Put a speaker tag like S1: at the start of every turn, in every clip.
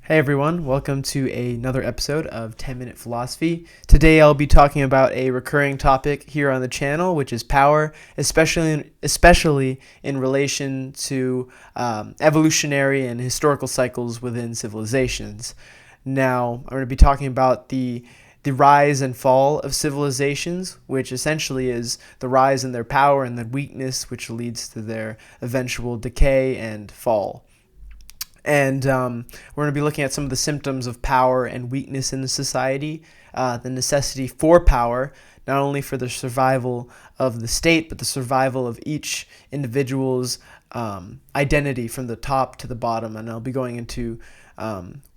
S1: Hey everyone, welcome to another episode of 10 Minute Philosophy. Today I'll be talking about a recurring topic here on the channel, which is power, especially in relation to evolutionary and historical cycles within civilizations. Now, I'm going to be talking about the rise and fall of civilizations, which essentially is the rise in their power and the weakness, which leads to their eventual decay and fall. And we're going to be looking at some of the symptoms of power and weakness in the society, the necessity for power, not only for the survival of the state, but the survival of each individual's identity from the top to the bottom. And I'll be going into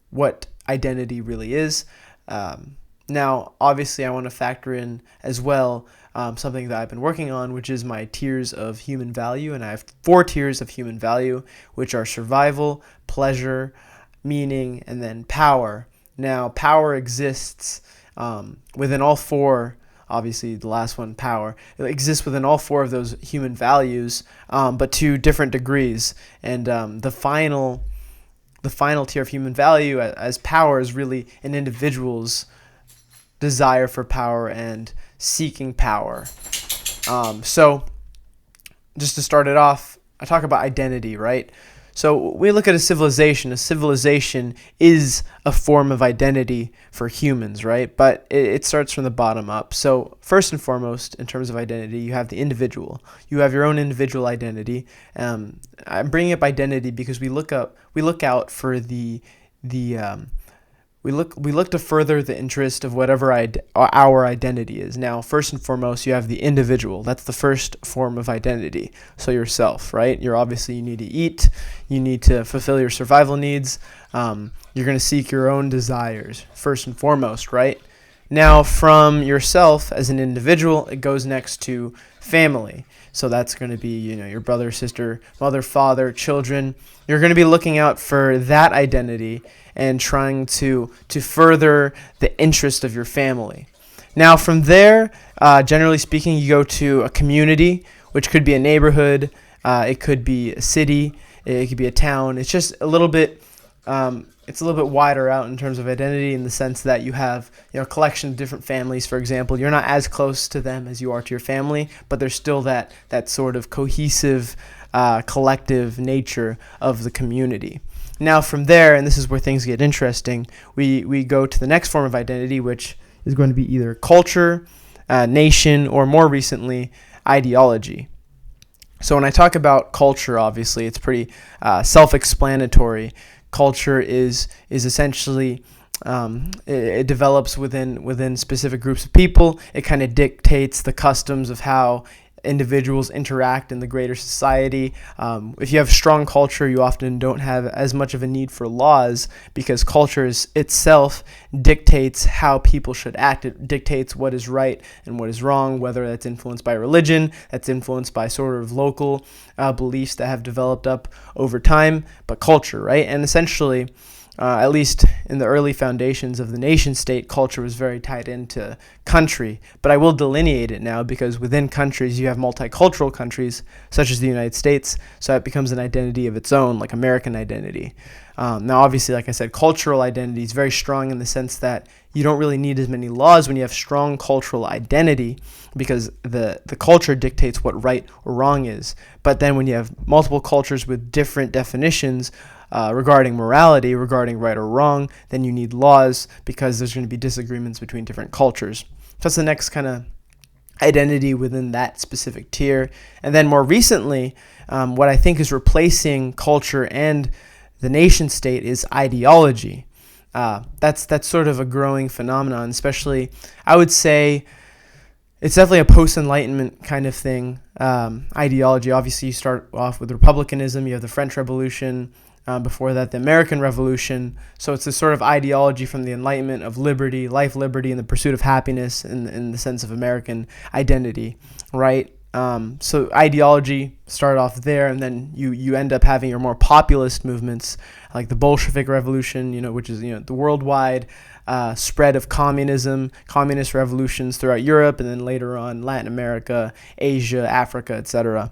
S1: what identity really is. Now, obviously, I want to factor in as well something that I've been working on, which is my tiers of human value. And I have 4 tiers of human value, which are survival, pleasure, meaning, and then power. Now, power exists within all 4. Obviously, the last one, power, it exists within all 4 of those human values, but to different degrees. And the final tier of human value as power is really an individual's desire for power and seeking power. So just to start it off, I talk about identity, right? So we look at a civilization. A civilization is a form of identity for humans, right? But it starts from the bottom up. So first and foremost, in terms of identity, you have the individual. You have your own individual identity. I'm bringing up identity because we look out for we look to further the interest of whatever our identity is. Now, first and foremost, you have the individual. That's the first form of identity. So yourself, right? You need to eat. You need to fulfill your survival needs. You're going to seek your own desires, first and foremost, right? Now, from yourself as an individual, it goes next to family. So that's going to be, your brother, sister, mother, father, children. You're going to be looking out for that identity and trying to further the interest of your family. Now, from there, generally speaking, you go to a community, which could be a neighborhood, it could be a city, it could be a town. It's just a little bit wider out in terms of identity, in the sense that you have a collection of different families. For example, you're not as close to them as you are to your family, but there's still that sort of cohesive collective nature of the community. Now from there, and this is where things get interesting, we go to the next form of identity, which is going to be either culture, nation, or more recently, ideology. So when I talk about culture, obviously, it's pretty self-explanatory. Culture is essentially it develops within specific groups of people. It kind of dictates the customs of how individuals interact in the greater society. If you have strong culture, you often don't have as much of a need for laws, because culture itself dictates how people should act. It dictates what is right and what is wrong, whether that's influenced by religion, that's influenced by sort of local beliefs that have developed up over time, but culture, right? And essentially, at least in the early foundations of the nation state, culture was very tied into country. But I will delineate it now, because within countries, you have multicultural countries, such as the United States, so it becomes an identity of its own, like American identity. Now, obviously, like I said, cultural identity is very strong in the sense that you don't really need as many laws when you have strong cultural identity, because the culture dictates what right or wrong is. But then when you have multiple cultures with different definitions regarding morality, regarding right or wrong, then you need laws, because there's going to be disagreements between different cultures. So that's the next kind of identity within that specific tier. And then more recently, what I think is replacing culture and the nation state is ideology. That's sort of a growing phenomenon, especially, I would say, it's definitely a post-Enlightenment kind of thing. Ideology, obviously, you start off with republicanism, you have the French Revolution, before that, the American Revolution. So it's a sort of ideology from the Enlightenment of liberty, life, liberty, and the pursuit of happiness in the sense of American identity, right? So ideology started off there, and then you end up having your more populist movements, like the Bolshevik Revolution, which is the worldwide spread of communist revolutions throughout Europe, and then later on Latin America, Asia, Africa, etc.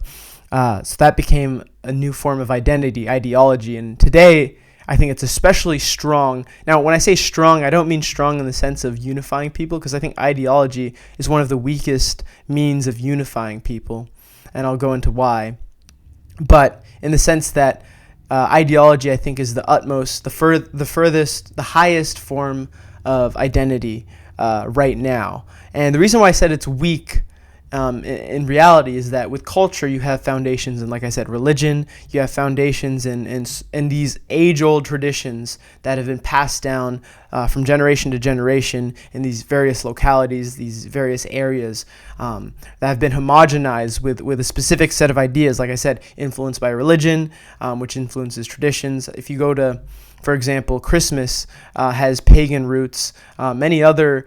S1: So that became a new form of identity, ideology. And today, I think it's especially strong. Now, when I say strong, I don't mean strong in the sense of unifying people, because I think ideology is one of the weakest means of unifying people, and I'll go into why. But in the sense that ideology, I think, is the utmost, the furthest, the highest form of identity right now. And the reason why I said it's weak in reality is that with culture you have foundations in, like I said, religion. You have foundations in these age-old traditions that have been passed down from generation to generation in these various localities, these various areas that have been homogenized with a specific set of ideas, like I said, influenced by religion, which influences traditions. If you go to, for example, Christmas has pagan roots. Many other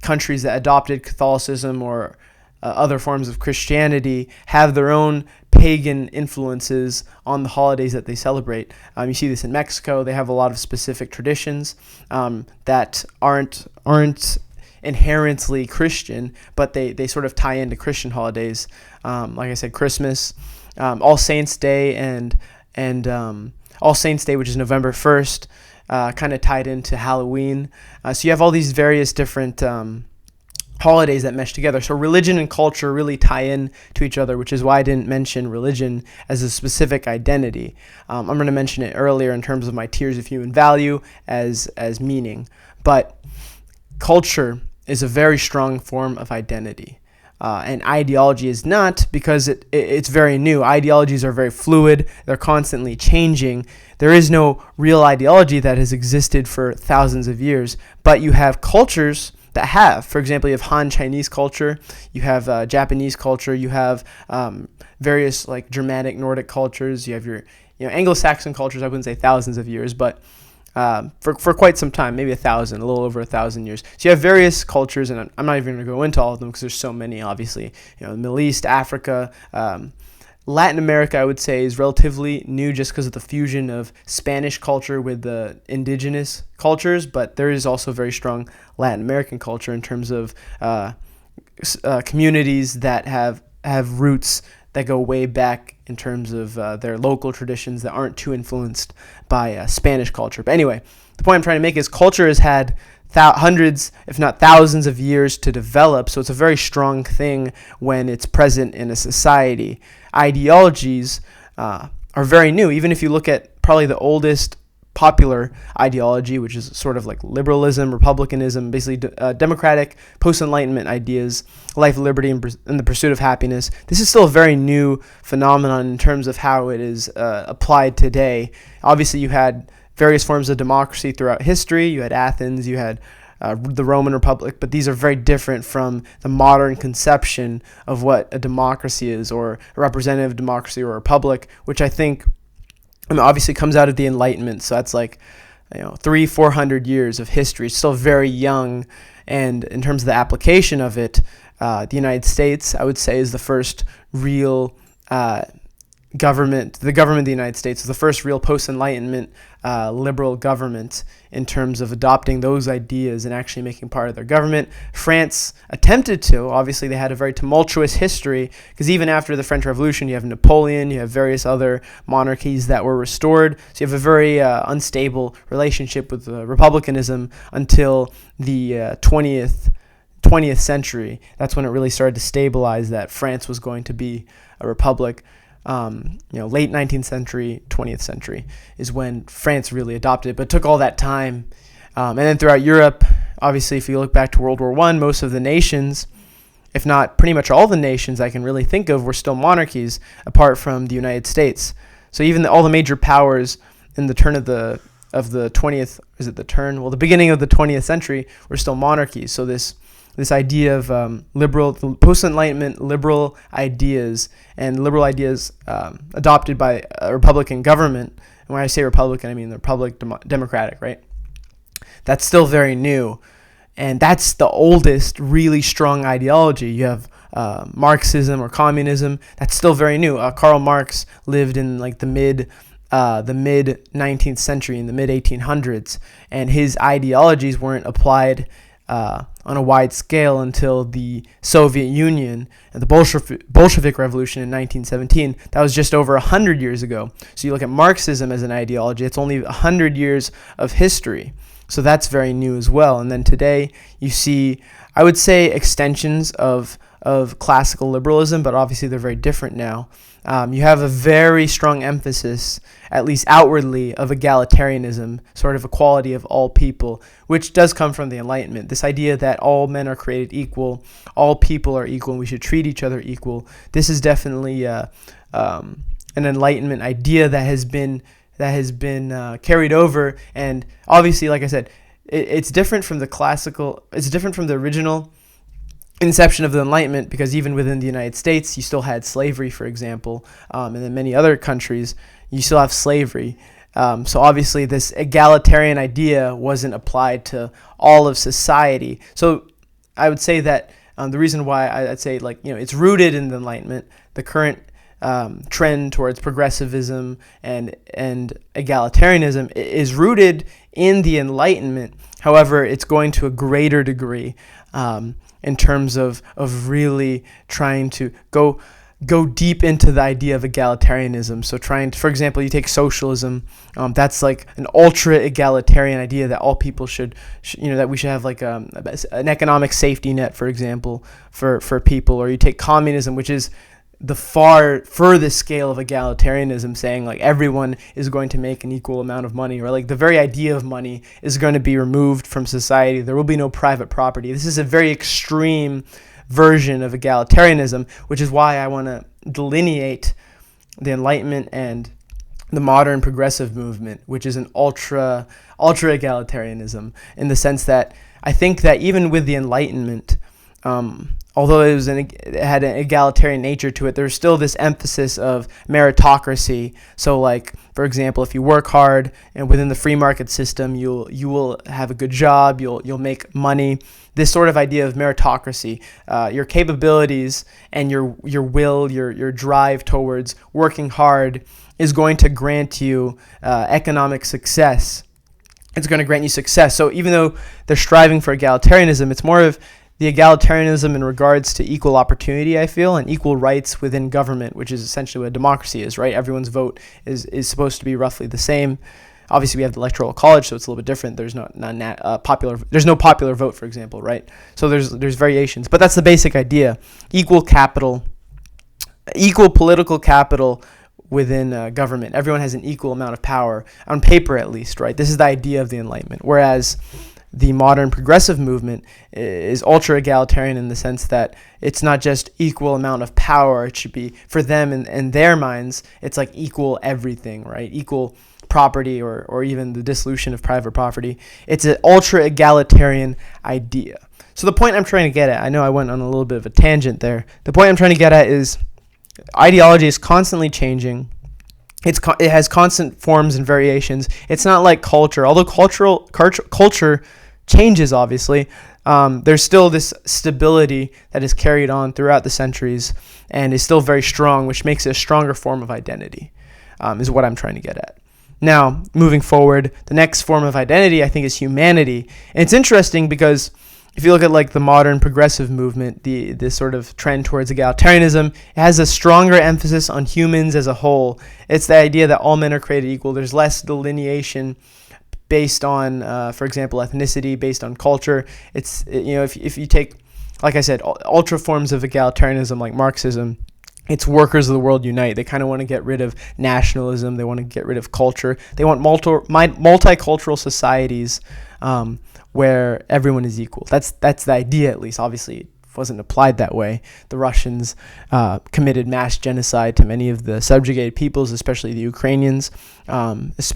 S1: countries that adopted Catholicism or other forms of Christianity have their own pagan influences on the holidays that they celebrate. You see this in Mexico. They have a lot of specific traditions that aren't inherently Christian, but they sort of tie into Christian holidays. Like I said, Christmas, All Saints Day, and All Saints Day, which is November 1st, kind of tied into Halloween. So you have all these various different holidays that mesh together. So religion and culture really tie in to each other, which is why I didn't mention religion as a specific identity. I'm going to mention it earlier in terms of my tiers of human value as meaning. But culture is a very strong form of identity. And ideology is not, because it's very new. Ideologies are very fluid. They're constantly changing. There is no real ideology that has existed for thousands of years. But you have cultures that have. For example, you have Han Chinese culture, you have Japanese culture, you have various like Germanic Nordic cultures, you have your Anglo-Saxon cultures. I wouldn't say thousands of years, but for quite some time, maybe a little over 1,000 years. So you have various cultures, and I'm not even going to go into all of them because there's so many, obviously. The Middle East, Africa, Latin America, I would say, is relatively new just because of the fusion of Spanish culture with the indigenous cultures, but there is also very strong Latin American culture in terms of communities that have roots that go way back in terms of their local traditions that aren't too influenced by Spanish culture. But anyway, the point I'm trying to make is culture has had hundreds, if not thousands of years to develop, so it's a very strong thing when it's present in a society. Ideologies are very new. Even if you look at probably the oldest popular ideology, which is sort of like liberalism, republicanism, basically democratic, post-Enlightenment ideas, life, liberty, and the pursuit of happiness. This is still a very new phenomenon in terms of how it is applied today. Obviously, you had various forms of democracy throughout history. You had Athens, you had the Roman Republic, but these are very different from the modern conception of what a democracy is, or a representative democracy or a republic, which I think obviously comes out of the Enlightenment. So that's like 300-400 years of history. It's still very young, and in terms of the application of it, the United States, I would say, is the first real government. The government of the United States is the first real post-Enlightenment liberal government in terms of adopting those ideas and actually making part of their government. France attempted to. Obviously, they had a very tumultuous history, because even after the French Revolution, you have Napoleon, you have various other monarchies that were restored. So you have a very unstable relationship with republicanism until the 20th century. That's when it really started to stabilize that France was going to be a republic. Late 19th century, 20th century is when France really adopted it, but it took all that time. And then throughout Europe, obviously, if you look back to World War I, most of the nations, if not pretty much all the nations I can really think of, were still monarchies, apart from the United States. So even all the major powers in the turn of the 20th, the beginning of the 20th century were still monarchies. So this idea of post-Enlightenment liberal ideas, and liberal ideas adopted by a Republican government. And when I say Republican, I mean the Republic Democratic, right? That's still very new. And that's the oldest really strong ideology. You have Marxism or Communism. That's still very new. Karl Marx lived in like the mid 19th century, in the mid 1800s, and his ideologies weren't applied on a wide scale until the Soviet Union and the Bolshevik Revolution in 1917. That was just over 100 years ago. So you look at Marxism as an ideology, it's only 100 years of history. So that's very new as well. And then today you see, I would say, extensions of classical liberalism, but obviously they're very different now. You have a very strong emphasis, at least outwardly, of egalitarianism, sort of equality of all people, which does come from the Enlightenment. This idea that all men are created equal, all people are equal, and we should treat each other equal. This is definitely an Enlightenment idea that has been carried over, and obviously, like I said, it's different from the classical. It's different from the original inception of the Enlightenment, because even within the United States, you still had slavery, for example, and in many other countries, you still have slavery. So obviously, this egalitarian idea wasn't applied to all of society. So I would say that the reason why I'd say, it's rooted in the Enlightenment. The current trend towards progressivism and egalitarianism is rooted in the Enlightenment. However, it's going to a greater degree in terms of really trying to go deep into the idea of egalitarianism. So for example, you take socialism. That's like an ultra egalitarian idea that all people should that we should have like an economic safety net, for example, for people. Or you take communism, which is the furthest scale of egalitarianism, saying like everyone is going to make an equal amount of money, or like the very idea of money is going to be removed from society. There will be no private property. This is a very extreme version of egalitarianism, which is why I want to delineate the Enlightenment and the modern progressive movement, which is an ultra egalitarianism, in the sense that I think that even with the Enlightenment, although it had an egalitarian nature to it, there's still this emphasis of meritocracy. So, like, for example, if you work hard and within the free market system, you will have a good job, you'll make money. This sort of idea of meritocracy, your capabilities and your will, your drive towards working hard is going to grant you economic success. It's going to grant you success. So even though they're striving for egalitarianism, it's more of the egalitarianism in regards to equal opportunity, I feel, and equal rights within government, which is essentially what a democracy is, right? Everyone's vote is supposed to be roughly the same. Obviously, we have the electoral college, so it's a little bit different. There's no popular vote, for example, right? So there's variations, but that's the basic idea: equal capital, equal political capital within government. Everyone has an equal amount of power, on paper at least, right? This is the idea of the Enlightenment. Whereas the modern progressive movement is ultra egalitarian in the sense that it's not just equal amount of power. It should be, for them in their minds, it's like equal everything, right? Equal property, or even the dissolution of private property. It's an ultra egalitarian idea. So the point I'm trying to get at, I know I went on a little bit of a tangent there. The point I'm trying to get at is ideology is constantly changing. It has constant forms and variations. It's not like culture. Although culture changes, obviously, there's still this stability that is carried on throughout the centuries and is still very strong, which makes it a stronger form of identity, is what I'm trying to get at. Now, moving forward, the next form of identity, I think, is humanity. And it's interesting because if you look at like the modern progressive movement, this sort of trend towards egalitarianism, it has a stronger emphasis on humans as a whole. It's the idea that all men are created equal. There's less delineation based on, for example, ethnicity, based on culture. It's, if you take, like I said, ultra forms of egalitarianism like Marxism, it's workers of the world unite. They kind of want to get rid of nationalism. They want to get rid of culture. They want multicultural societies where everyone is equal. That's the idea, at least. Obviously, it wasn't applied that way. The Russians committed mass genocide to many of the subjugated peoples, especially the Ukrainians. There's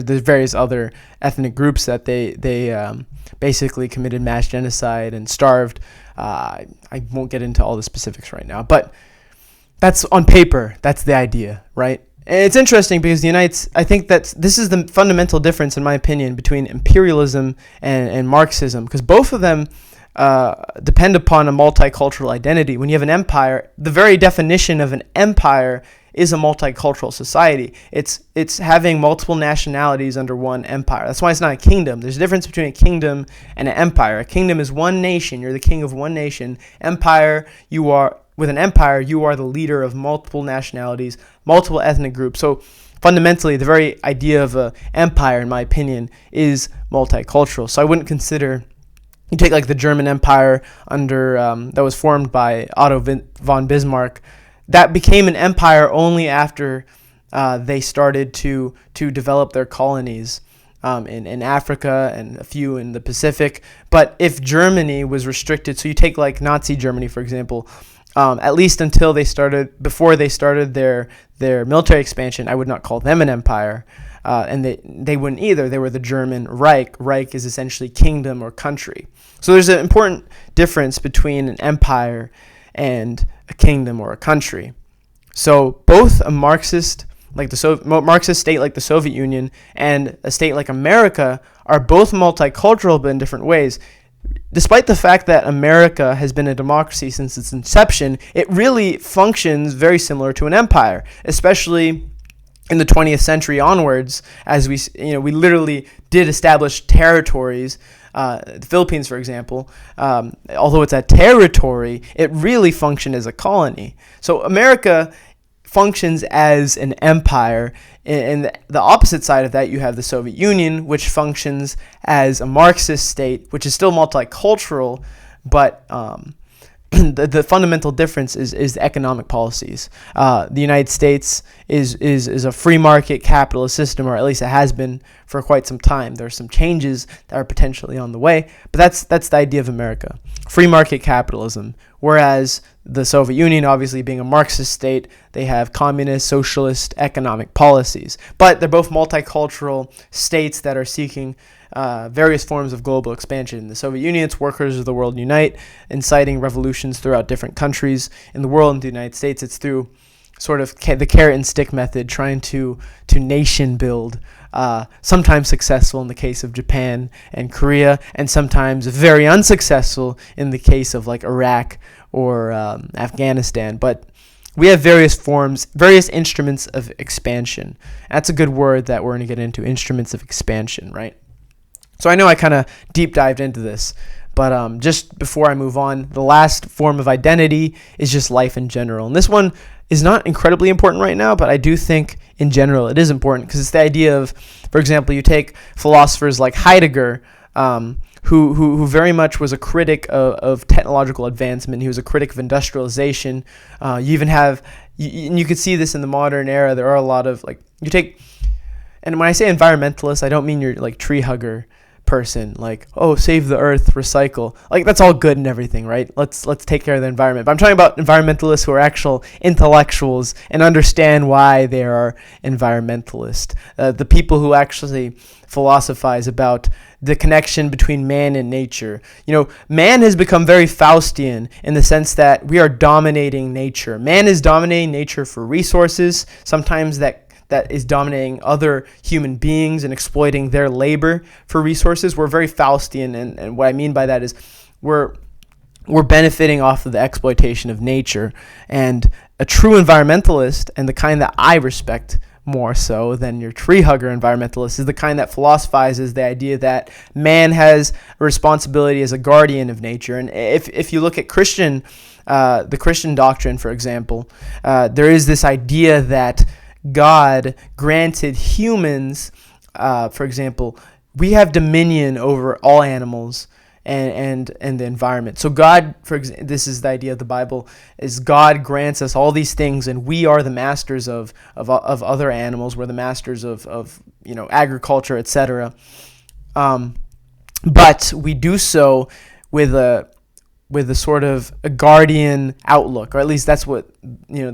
S1: various other ethnic groups that they basically committed mass genocide and starved. I won't get into all the specifics right now, but that's on paper. That's the idea, right? And it's interesting because I think that this is the fundamental difference, in my opinion, between imperialism and Marxism, because both of them depend upon a multicultural identity. When you have an empire, the very definition of an empire is a multicultural society. It's having multiple nationalities under one empire. That's why it's not a kingdom. There's a difference between a kingdom and an empire. A kingdom is one nation. You're the king of one nation. With an empire, you are the leader of multiple nationalities, multiple ethnic groups. So fundamentally, the very idea of an empire, in my opinion, is multicultural. So I wouldn't consider, you take like the German Empire that was formed by Otto von Bismarck, that became an empire only after they started to develop their colonies in Africa and a few in the Pacific. But if Germany was restricted, so you take like Nazi Germany, for example, at least before they started their military expansion, I would not call them an empire. And they wouldn't either. They were the German Reich. Reich is essentially kingdom or country. So there's an important difference between an empire and a kingdom or a country. So both a Marxist state like the Soviet Union and a state like America are both multicultural, but in different ways. Despite the fact that America has been a democracy since its inception, it really functions very similar to an empire, especially in the 20th century onwards, as we literally did establish territories. The Philippines, for example, although it's a territory, it really functioned as a colony. So America functions as an empire. And the opposite side of that, you have the Soviet Union, which functions as a Marxist state, which is still multicultural, but the fundamental difference is economic policies. The United States is a free market capitalist system, or at least it has been for quite some time. There are some changes that are potentially on the way, but that's the idea of America. Free market capitalism. Whereas the Soviet Union, obviously being a Marxist state, they have communist, socialist economic policies. But they're both multicultural states that are seeking various forms of global expansion. In the Soviet Union, it's workers of the world unite, inciting revolutions throughout different countries in the world. In the United States, it's through sort of the carrot and stick method, trying to nation build, sometimes successful in the case of Japan and Korea, and sometimes very unsuccessful in the case of like Iraq or Afghanistan. But we have various instruments of expansion. That's a good word that we're going to get into, instruments of expansion, right? So I know I kind of deep dived into this, but just before I move on, the last form of identity is just life in general. And this one is not incredibly important right now, but I do think in general it is important, because it's the idea of, for example, you take philosophers like Heidegger, who very much was a critic of technological advancement. He was a critic of industrialization. You even have, and you could see this in the modern era, there are a lot of, like, and when I say environmentalist, I don't mean you're like tree hugger person, like, oh, save the earth, recycle. Like, that's all good and everything, right? Let's take care of the environment. But I'm talking about environmentalists who are actual intellectuals and understand why they are environmentalist. The people who actually philosophize about the connection between man and nature. Man has become very Faustian in the sense that we are dominating nature. Man is dominating nature for resources. Sometimes that is dominating other human beings and exploiting their labor for resources. We're very Faustian, and what I mean by that is we're benefiting off of the exploitation of nature. And a true environmentalist, and the kind that I respect more so than your tree hugger environmentalist, is the kind that philosophizes the idea that man has a responsibility as a guardian of nature. And if you look at the Christian doctrine, for example, there is this idea that God granted humans, for example, we have dominion over all animals and the environment. So God, this is the idea of the Bible, is God grants us all these things, and we are the masters of other animals. We're the masters of agriculture, etc. But we do so with a sort of a guardian outlook, or at least that's what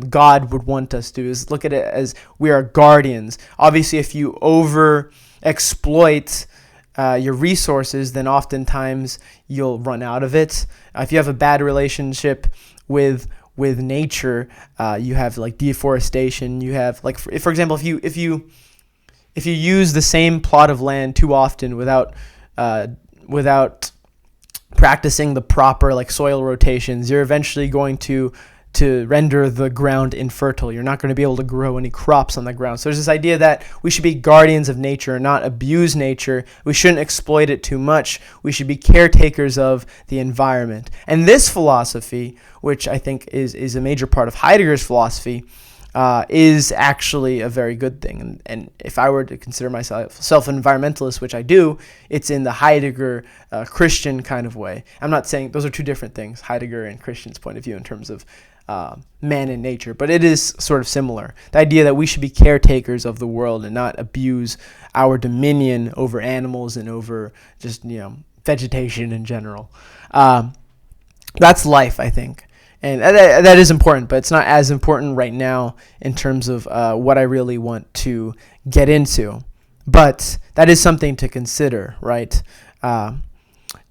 S1: God would want us to do, is look at it as we are guardians. Obviously, if you over exploit your resources, then oftentimes you'll run out of it. If you have a bad relationship with nature, you have like deforestation. You have, like, for example, if you use the same plot of land too often without practicing the proper like soil rotations, you're eventually going to to render the ground infertile. You're not going to be able to grow any crops on the ground. So there's this idea that we should be guardians of nature and not abuse nature. We shouldn't exploit it too much. We should be caretakers of the environment. And this philosophy, which I think is a major part of Heidegger's philosophy, is actually a very good thing. And if I were to consider myself an environmentalist, which I do, it's in the Heidegger Christian kind of way. I'm not saying those are two different things, Heidegger and Christian's point of view in terms of man and nature, but it is sort of similar. The idea that we should be caretakers of the world and not abuse our dominion over animals and over just, vegetation in general. That's life, I think. And that is important, but it's not as important right now in terms of what I really want to get into. But that is something to consider, right? And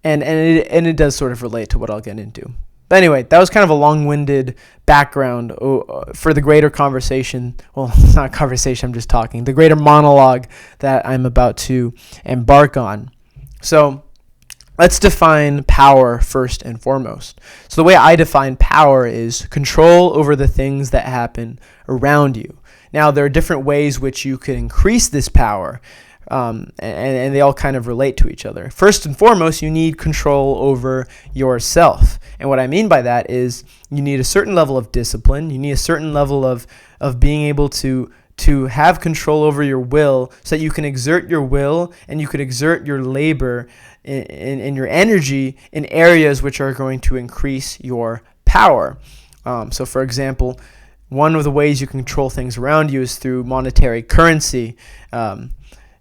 S1: it does sort of relate to what I'll get into. But anyway, that was kind of a long-winded background for the greater conversation. Well, it's not a conversation, I'm just talking. The greater monologue that I'm about to embark on. So let's define power first and foremost. So the way I define power is control over the things that happen around you. Now, there are different ways which you can increase this power, and they all kind of relate to each other. First and foremost, you need control over yourself. And what I mean by that is you need a certain level of discipline. You need a certain level of being able to have control over your will so that you can exert your will and you can exert your labor in your energy in areas which are going to increase your power. So, for example, one of the ways you can control things around you is through monetary currency.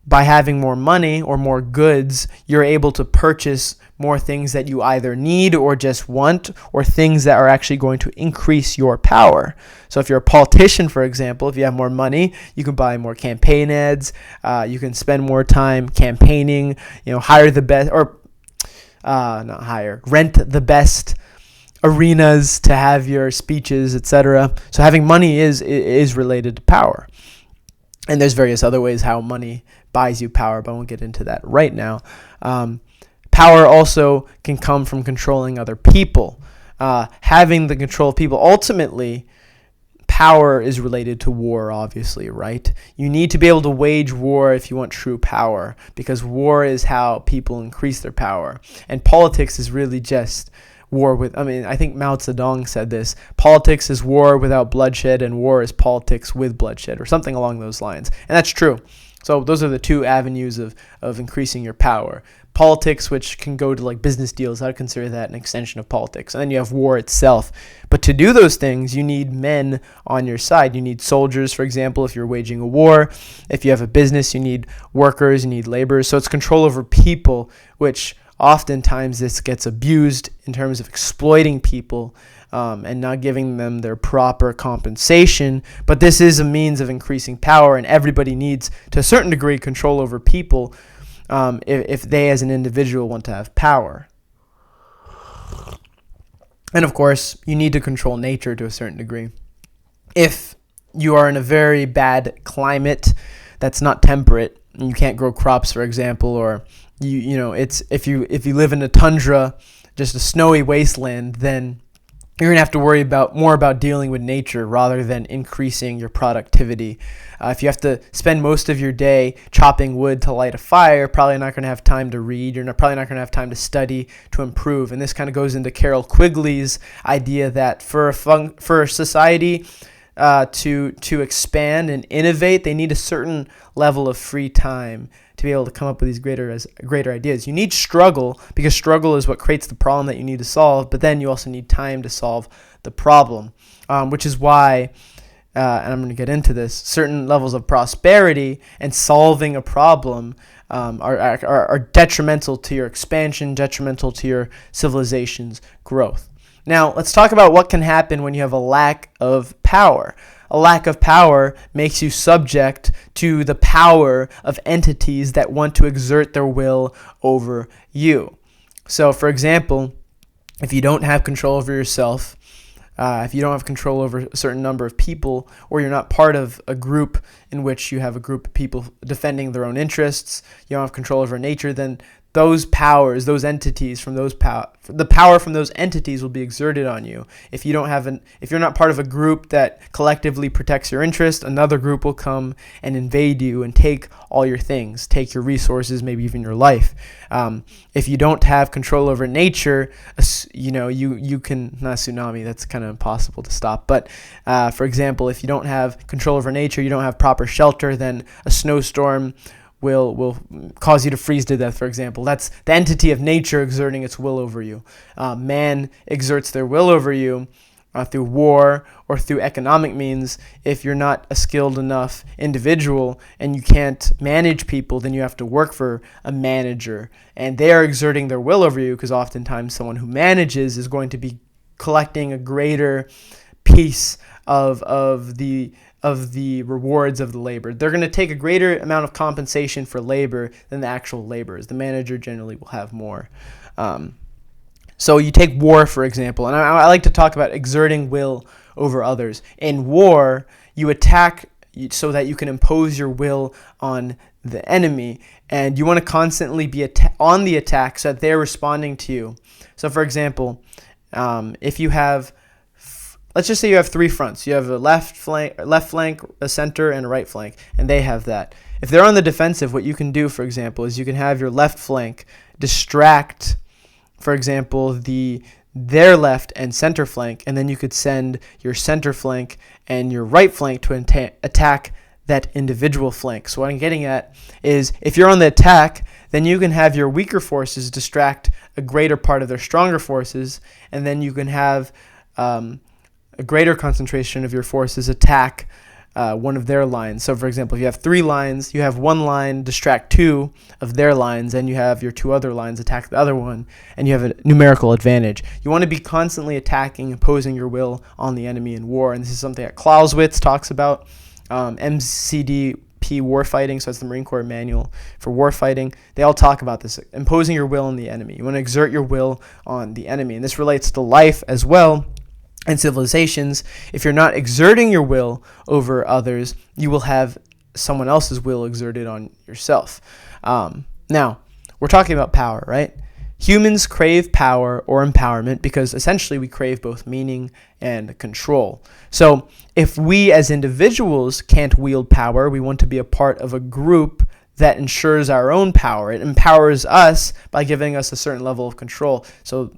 S1: By having more money or more goods, you're able to purchase more things that you either need or just want, or things that are actually going to increase your power. So if you're a politician, for example, if you have more money, you can buy more campaign ads, you can spend more time campaigning, hire the best, or not hire, rent the best arenas to have your speeches, etc. So having money is related to power. And there's various other ways how money buys you power, but I won't get into that right now. Power also can come from controlling other people. Having the control of people, ultimately, power is related to war, obviously, right? You need to be able to wage war if you want true power, because war is how people increase their power. And politics is really just war with, I think Mao Zedong said this, politics is war without bloodshed and war is politics with bloodshed, or something along those lines. And that's true. So those are the two avenues of increasing your power. Politics, which can go to like business deals, I would consider that an extension of politics. And then you have war itself. But to do those things, you need men on your side. You need soldiers, for example, if you're waging a war. If you have a business, you need workers, you need laborers. So it's control over people, which oftentimes this gets abused in terms of exploiting people and not giving them their proper compensation. But this is a means of increasing power, and everybody needs, to a certain degree, control over people if they as an individual want to have power. And of course, you need to control nature to a certain degree. If you are in a very bad climate that's not temperate, and you can't grow crops, for example, or it's if you live in a tundra, just a snowy wasteland, then you're gonna have to worry more about dealing with nature rather than increasing your productivity. If you have to spend most of your day chopping wood to light a fire, probably not going to have time to read. You're probably not going to have time to study, to improve. And this kind of goes into Carroll Quigley's idea that for a society to expand and innovate, they need a certain level of free time to be able to come up with these greater ideas. You need struggle, because struggle is what creates the problem that you need to solve, but then you also need time to solve the problem, which is why, and I'm going to get into this, certain levels of prosperity and solving a problem are detrimental to your expansion, detrimental to your civilization's growth. Now, let's talk about what can happen when you have a lack of power. A lack of power makes you subject to the power of entities that want to exert their will over you. So, for example, if you don't have control over yourself, if you don't have control over a certain number of people, or you're not part of a group in which you have a group of people defending their own interests, you don't have control over nature, then those powers, those entities from the power from those entities will be exerted on you. If you're not part of a group that collectively protects your interest, another group will come and invade you and take all your things, take your resources, maybe even your life. If you don't have control over nature, you can, not a tsunami, that's kind of impossible to stop. But for example, if you don't have control over nature, you don't have proper shelter, then a snowstorm will cause you to freeze to death, for example. That's the entity of nature exerting its will over you. Man exerts their will over you through war or through economic means. If you're not a skilled enough individual and you can't manage people, then you have to work for a manager. And they are exerting their will over you because oftentimes someone who manages is going to be collecting a greater piece of the rewards of the labor. They're going to take a greater amount of compensation for labor than the actual laborers. The manager generally will have more. So you take war, for example, and I like to talk about exerting will over others. In war, you attack so that you can impose your will on the enemy, and you want to constantly be on the attack so that they're responding to you. So, for example, if you have, let's just say you have three fronts. You have a left flank, a center, and a right flank, and they have that. If they're on the defensive, what you can do, for example, is you can have your left flank distract, for example, their left and center flank, and then you could send your center flank and your right flank to attack that individual flank. So what I'm getting at is if you're on the attack, then you can have your weaker forces distract a greater part of their stronger forces, and then you can have a greater concentration of your forces attack one of their lines. So, for example, if you have three lines, you have one line distract two of their lines, and you have your two other lines attack the other one, and you have a numerical advantage. You want to be constantly attacking, imposing your will on the enemy in war, and this is something that Clausewitz talks about. MCDP War-fighting, so that's the Marine Corps manual for war-fighting. They all talk about this, imposing your will on the enemy. You want to exert your will on the enemy, and this relates to life as well. And civilizations, if you're not exerting your will over others, you will have someone else's will exerted on yourself. Now, we're talking about power, right? Humans crave power or empowerment because essentially we crave both meaning and control. So if we as individuals can't wield power, we want to be a part of a group that ensures our own power. It empowers us by giving us a certain level of control. So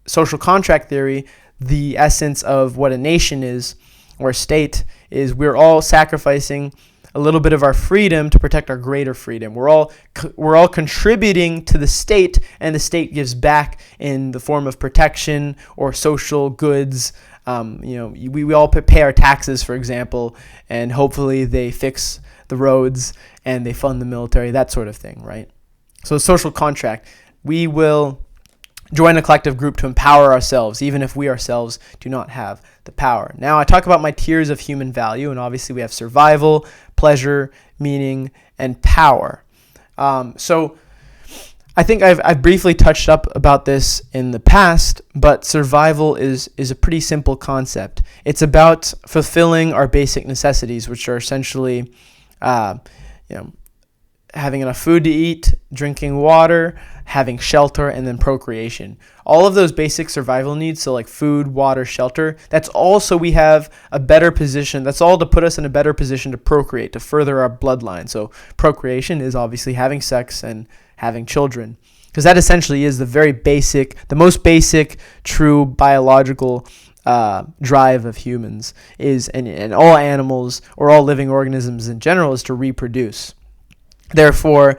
S1: social contract theory, the essence of what a nation is or a state is, we're all sacrificing a little bit of our freedom to protect our greater freedom. We're all contributing to the state, and the state gives back in the form of protection or social goods. We all pay our taxes, for example, and hopefully they fix the roads and they fund the military, that sort of thing, right? So social contract, we will join a collective group to empower ourselves, even if we ourselves do not have the power. Now, I talk about my tiers of human value, and obviously we have survival, pleasure, meaning, and power. So I think I've briefly touched up about this in the past, but survival is a pretty simple concept. It's about fulfilling our basic necessities, which are essentially having enough food to eat, drinking water, having shelter, and then procreation. All of those basic survival needs, so like food, water, shelter, that's all so we have a better position. That's all to put us in a better position to procreate, to further our bloodline. So procreation is obviously having sex and having children, because that essentially is the most basic, true biological drive of humans is, and all animals or all living organisms in general, is to reproduce. Therefore,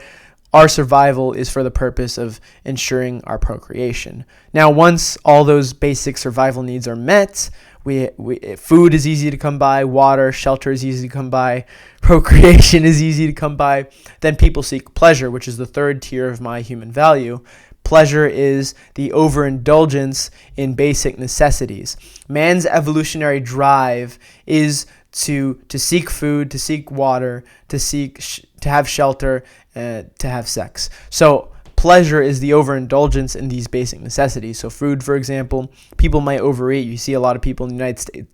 S1: our survival is for the purpose of ensuring our procreation. Now, once all those basic survival needs are met, food is easy to come by, water, shelter is easy to come by, procreation is easy to come by, then people seek pleasure, which is the third tier of my human value. Pleasure is the overindulgence in basic necessities. Man's evolutionary drive is to seek food, to seek water, to have shelter, to have sex. So pleasure is the overindulgence in these basic necessities. So food, for example, people might overeat. You see a lot of people in the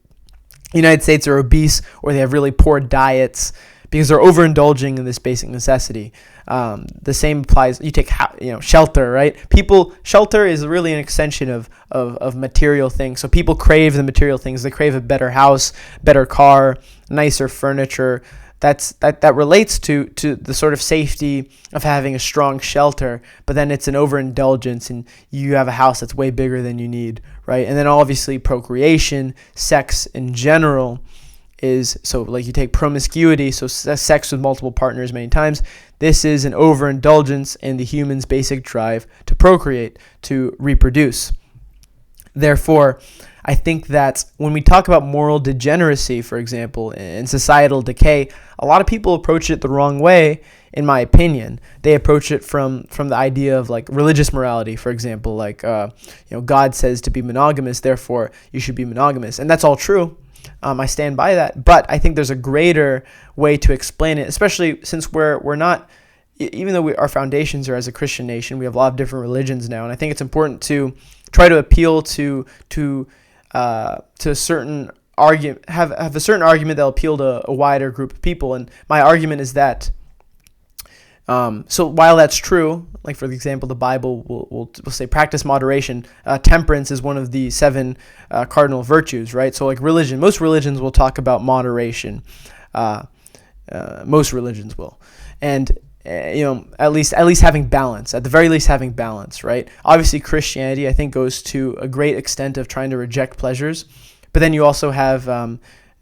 S1: United States are obese, or they have really poor diets because they're overindulging in this basic necessity. The same applies. You take shelter, right? Shelter is really an extension of material things. So people crave the material things. They crave a better house, better car, nicer furniture. That relates to the sort of safety of having a strong shelter, but then it's an overindulgence and you have a house that's way bigger than you need, right? And then obviously procreation, sex in general is, so like you take promiscuity, so sex with multiple partners many times. This is an overindulgence in the human's basic drive to procreate, to reproduce. Therefore, I think that when we talk about moral degeneracy, for example, and societal decay, a lot of people approach it the wrong way, in my opinion. They approach it from the idea of like religious morality, for example, like God says to be monogamous, therefore you should be monogamous, and that's all true. I stand by that, but I think there's a greater way to explain it, especially since we're not, even though our foundations are as a Christian nation, we have a lot of different religions now, and I think it's important to try to appeal to a certain argument, have a certain argument that'll appeal to a wider group of people. And my argument is that, so while that's true, like for example, the Bible will say practice moderation. Temperance is one of the 7 cardinal virtues, right? So like most religions will talk about moderation. Most religions will, and at least having balance, at the very least having balance, right? Obviously Christianity, I think, goes to a great extent of trying to reject pleasures, but then you also have,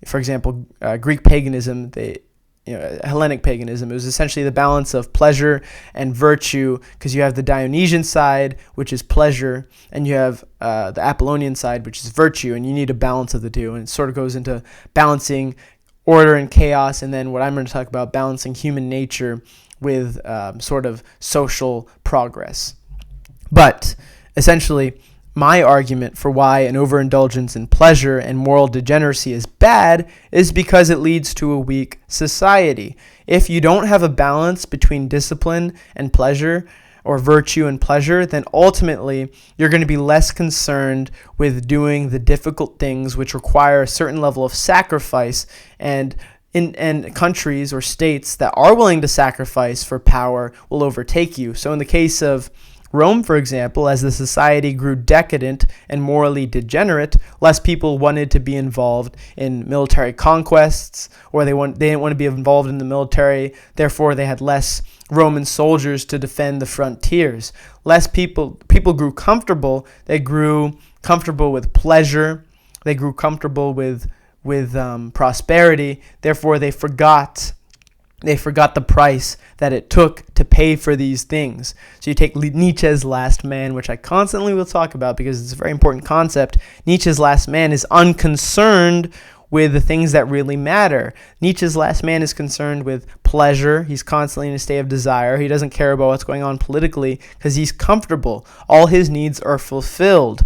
S1: for example, Greek paganism, Hellenic paganism. It was essentially the balance of pleasure and virtue, because you have the Dionysian side, which is pleasure, and you have the Apollonian side, which is virtue, and you need a balance of the two, and it sort of goes into balancing order and chaos, and then what I'm going to talk about, balancing human nature with sort of social progress. But essentially, my argument for why an overindulgence in pleasure and moral degeneracy is bad is because it leads to a weak society. If you don't have a balance between discipline and pleasure, or virtue and pleasure, then ultimately you're going to be less concerned with doing the difficult things which require a certain level of sacrifice, and countries or states that are willing to sacrifice for power will overtake you. So in the case of Rome, for example, as the society grew decadent and morally degenerate, less people wanted to be involved in military conquests, or they didn't want to be involved in the military. Therefore, they had less Roman soldiers to defend the frontiers. Less people grew comfortable. They grew comfortable with pleasure. They grew comfortable with prosperity. Therefore, they forgot the price that it took to pay for these things. So you take Nietzsche's last man, which I constantly will talk about because it's a very important concept. Nietzsche's last man is unconcerned with the things that really matter. Nietzsche's last man is concerned with pleasure. He's constantly in a state of desire. He doesn't care about what's going on politically because he's comfortable. All his needs are fulfilled.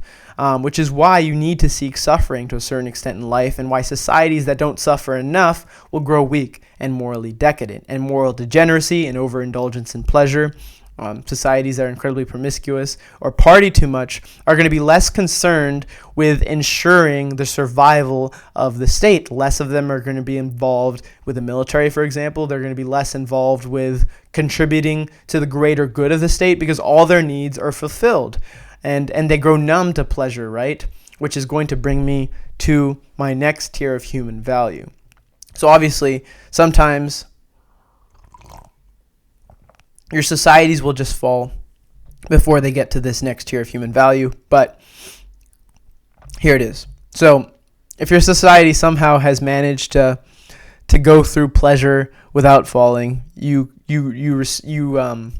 S1: Which is why you need to seek suffering to a certain extent in life, and why societies that don't suffer enough will grow weak and morally decadent. And moral degeneracy and overindulgence in pleasure, societies that are incredibly promiscuous or party too much, are going to be less concerned with ensuring the survival of the state. Less of them are going to be involved with the military, for example. They're going to be less involved with contributing to the greater good of the state because all their needs are fulfilled. And they grow numb to pleasure, right? Which is going to bring me to my next tier of human value. So obviously, sometimes your societies will just fall before they get to this next tier of human value. But here it is. So if your society somehow has managed to go through pleasure without falling, you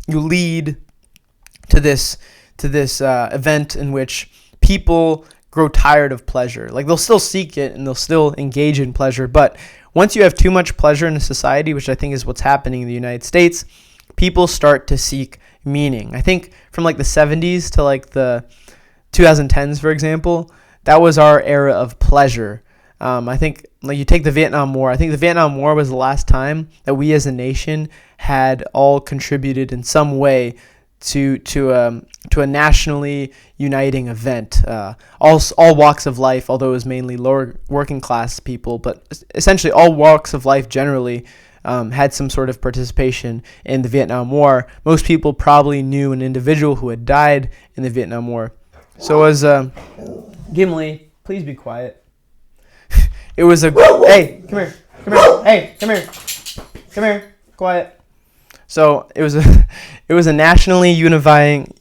S1: lead to this event in which people grow tired of pleasure. Like, they'll still seek it and they'll still engage in pleasure, but once you have too much pleasure in a society, which I think is what's happening in the United States, people start to seek meaning. I think from like the 70s to like the 2010s, for example, that was our era of pleasure. I think, like, you take the Vietnam War. I think the Vietnam War was the last time that we as a nation had all contributed in some way to a nationally uniting event. All walks of life, although it was mainly lower working class people, but essentially all walks of life generally had some sort of participation in the Vietnam War. Most people probably knew an individual who had died in the Vietnam War. So as Gimli, please be quiet. It was a hey, come here, hey, come here, quiet. So it was a nationally unifying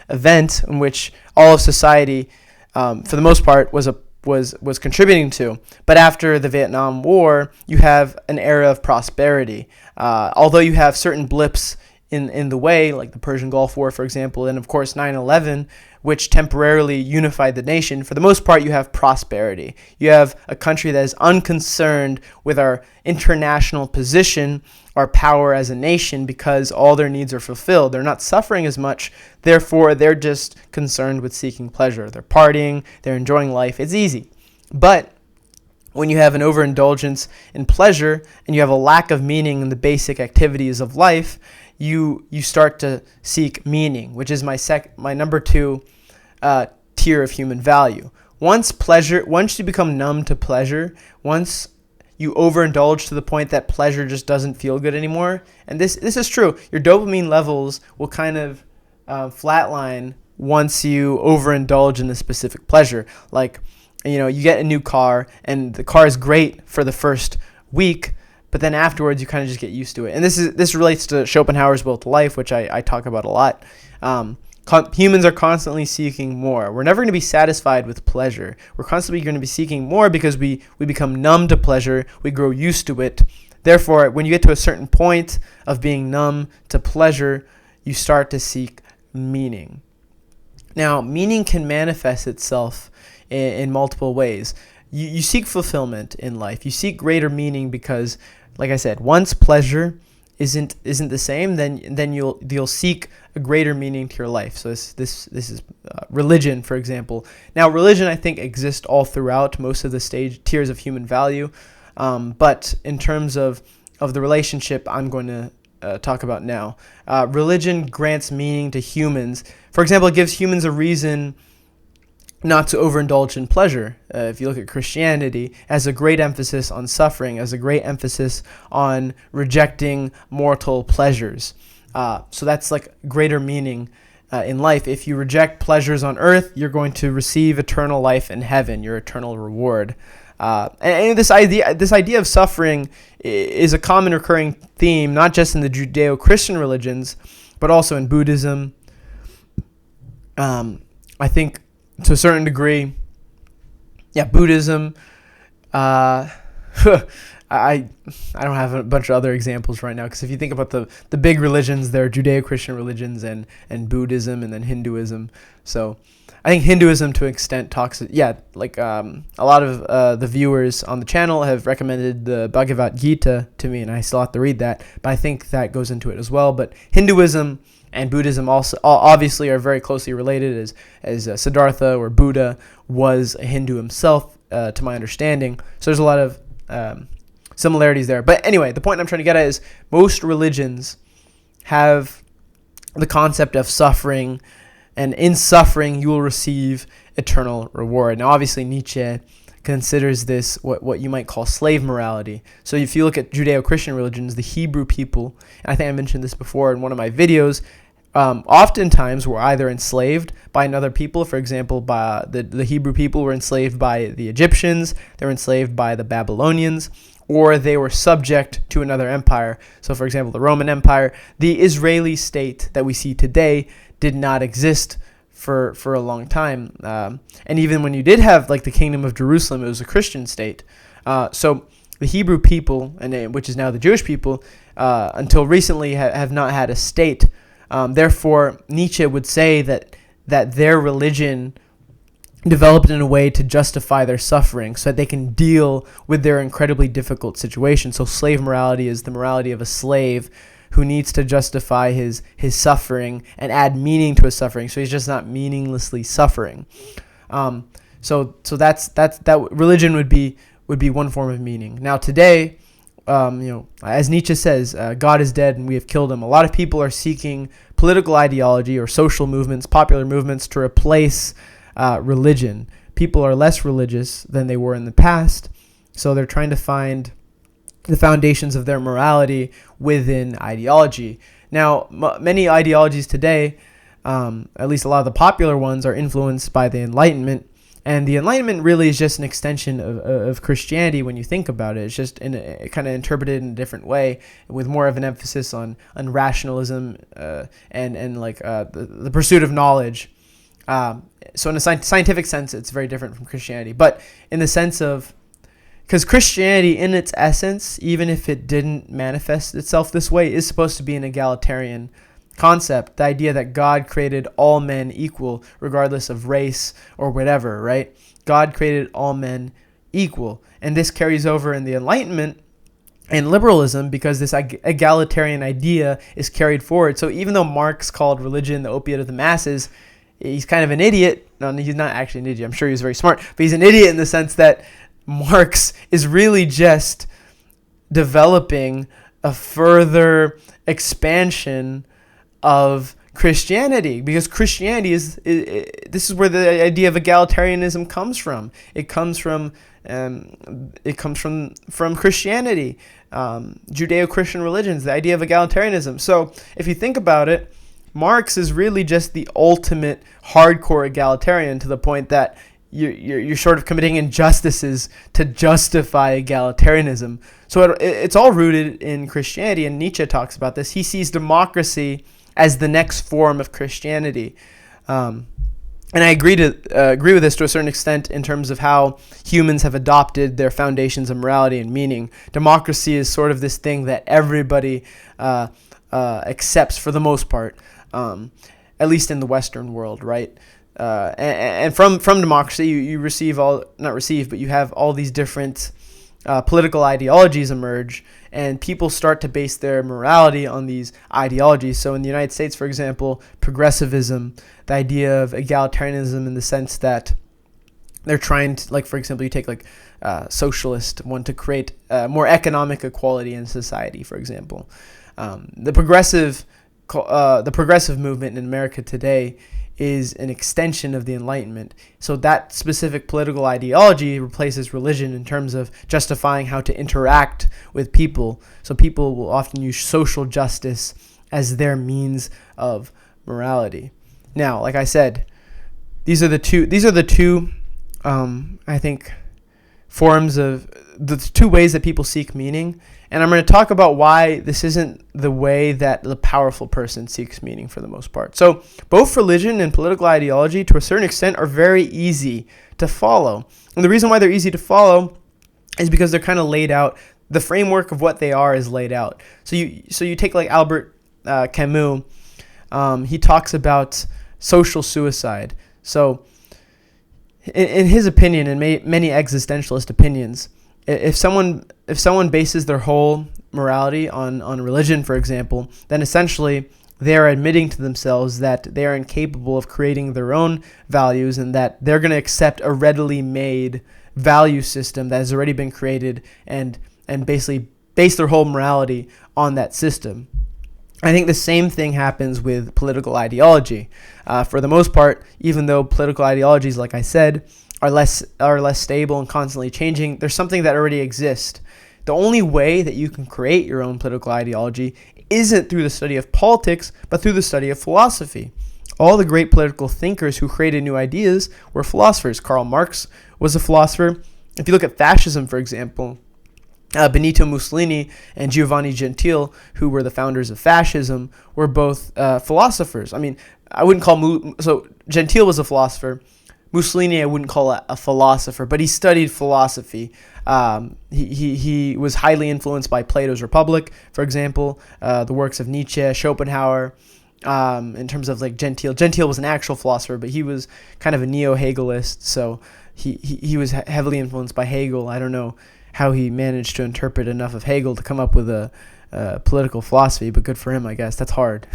S1: event in which all of society, for the most part, was contributing to. But after the Vietnam War, you have an era of prosperity. Although you have certain blips in the way, like the Persian Gulf War, for example, and of course 9/11, which temporarily unified the nation, for the most part you have prosperity. You have a country that is unconcerned with our international position, our power as a nation, because all their needs are fulfilled. They're not suffering as much, therefore they're just concerned with seeking pleasure. They're partying, they're enjoying life, it's easy. But when you have an overindulgence in pleasure and you have a lack of meaning in the basic activities of life, you start to seek meaning, which is my number 2 tier of human value. Once you become numb to pleasure, once you overindulge to the point that pleasure just doesn't feel good anymore, and this is true, your dopamine levels will kind of flatline once you overindulge in a specific pleasure. Like, you get a new car, and the car is great for the first week, but then afterwards you kind of just get used to it. And this relates to Schopenhauer's Will to Life, which I talk about a lot. Humans are constantly seeking more. We're never going to be satisfied with pleasure. We're constantly going to be seeking more because we become numb to pleasure. We grow used to it. Therefore, when you get to a certain point of being numb to pleasure, you start to seek meaning. Now, meaning can manifest itself in multiple ways. You seek fulfillment in life. You seek greater meaning because, like I said, once pleasure isn't the same, then you'll seek a greater meaning to your life. So this is religion, for example. Now, religion, I think, exists all throughout most of the tiers of human value, but in terms of the relationship I'm going to talk about now, religion grants meaning to humans. For example, it gives humans a reason not to overindulge in pleasure. If you look at Christianity, it has a great emphasis on suffering, has a great emphasis on rejecting mortal pleasures. So that's like greater meaning in life. If you reject pleasures on earth, you're going to receive eternal life in heaven, your eternal reward. And this idea of suffering is a common recurring theme, not just in the Judeo-Christian religions, but also in Buddhism. I think to a certain degree, Buddhism. I don't have a bunch of other examples right now, because if you think about the big religions, there are Judeo-Christian religions and Buddhism and then Hinduism. So I think Hinduism to an extent talks, a lot of the viewers on the channel have recommended the Bhagavad Gita to me, and I still have to read that, but I think that goes into it as well. But Hinduism and Buddhism also obviously are very closely related, as Siddhartha or Buddha was a Hindu himself, to my understanding. So there's a lot of similarities there. But anyway, the point I'm trying to get at is most religions have the concept of suffering, and in suffering you will receive eternal reward. Now, obviously, Nietzsche considers this what you might call slave morality. So if you look at Judeo-Christian religions, the Hebrew people, and I think I mentioned this before in one of my videos, oftentimes were either enslaved by another people. For example, by the Hebrew people were enslaved by the Egyptians, they were enslaved by the Babylonians, or they were subject to another empire. So for example, the Roman Empire. The Israeli state that we see today did not exist for a long time. And even when you did have like the Kingdom of Jerusalem, it was a Christian state. So the Hebrew people, which is now the Jewish people, until recently have not had a state. Therefore, Nietzsche would say that their religion developed in a way to justify their suffering so that they can deal with their incredibly difficult situation. So slave morality is the morality of a slave who needs to justify his suffering and add meaning to his suffering, so he's just not meaninglessly suffering. So that religion would be one form of meaning. Now today, as Nietzsche says, God is dead and we have killed him. A lot of people are seeking political ideology or social movements, popular movements, to replace religion. People are less religious than they were in the past, so they're trying to find the foundations of their morality within ideology. Now, many ideologies today, at least a lot of the popular ones, are influenced by the Enlightenment. And the Enlightenment really is just an extension of Christianity when you think about it. It's just kind of interpreted in a different way, with more of an emphasis on rationalism and like the pursuit of knowledge. So in a scientific sense, it's very different from Christianity. But in the sense of, because Christianity in its essence, even if it didn't manifest itself this way, is supposed to be an egalitarian concept, the idea that God created all men equal regardless of race or whatever, right? God created all men equal. And this carries over in the Enlightenment and liberalism, because this egalitarian idea is carried forward. So even though Marx called religion the opiate of the masses, he's kind of an idiot. No, he's not actually an idiot. I'm sure he was very smart, but he's an idiot in the sense that Marx is really just developing a further expansion of Christianity, because Christianity this is where the idea of egalitarianism comes from. It comes from Christianity, Judeo-Christian religions, the idea of egalitarianism. So if you think about it, Marx is really just the ultimate hardcore egalitarian, to the point that you're sort of committing injustices to justify egalitarianism. So it's all rooted in Christianity, and Nietzsche talks about this. He sees democracy as the next form of Christianity. And I agree with this to a certain extent in terms of how humans have adopted their foundations of morality and meaning. Democracy is sort of this thing that everybody accepts for the most part, at least in the Western world, right? And from democracy, you have all these different political ideologies emerge, and people start to base their morality on these ideologies. So in the United States, for example, progressivism, the idea of egalitarianism in the sense that they're trying to, like, for example, you take like socialist one to create more economic equality in society, for example. The progressive movement in America today is an extension of the Enlightenment. So that specific political ideology replaces religion in terms of justifying how to interact with people. So people will often use social justice as their means of morality. Now, like I said, these are the two I think forms of the two ways that people seek meaning. And I'm going to talk about why this isn't the way that the powerful person seeks meaning for the most part. So both religion and political ideology, to a certain extent, are very easy to follow. And the reason why they're easy to follow is because they're kind of laid out. The framework of what they are is laid out. So you take like Albert Camus. He talks about social suicide. So in his opinion, and many existentialist opinions, if someone bases their whole morality on religion, for example, then essentially they are admitting to themselves that they are incapable of creating their own values, and that they're going to accept a readily made value system that has already been created, and basically base their whole morality on that system. I think the same thing happens with political ideology. For the most part, even though political ideologies, like I said, are less stable and constantly changing, there's something that already exists. The only way that you can create your own political ideology isn't through the study of politics, but through the study of philosophy. All the great political thinkers who created new ideas were philosophers. Karl Marx was a philosopher. If you look at fascism, for example, Benito Mussolini and Giovanni Gentile, who were the founders of fascism, were both philosophers. I mean, I wouldn't call so Gentile was a philosopher. Mussolini I wouldn't call a philosopher, but he studied philosophy. He was highly influenced by Plato's Republic, for example, the works of Nietzsche, Schopenhauer. In terms of like Gentile was an actual philosopher, but he was kind of a neo-Hegelist, so he was heavily influenced by Hegel. I don't know how he managed to interpret enough of Hegel to come up with a political philosophy, but good for him, I guess. That's hard.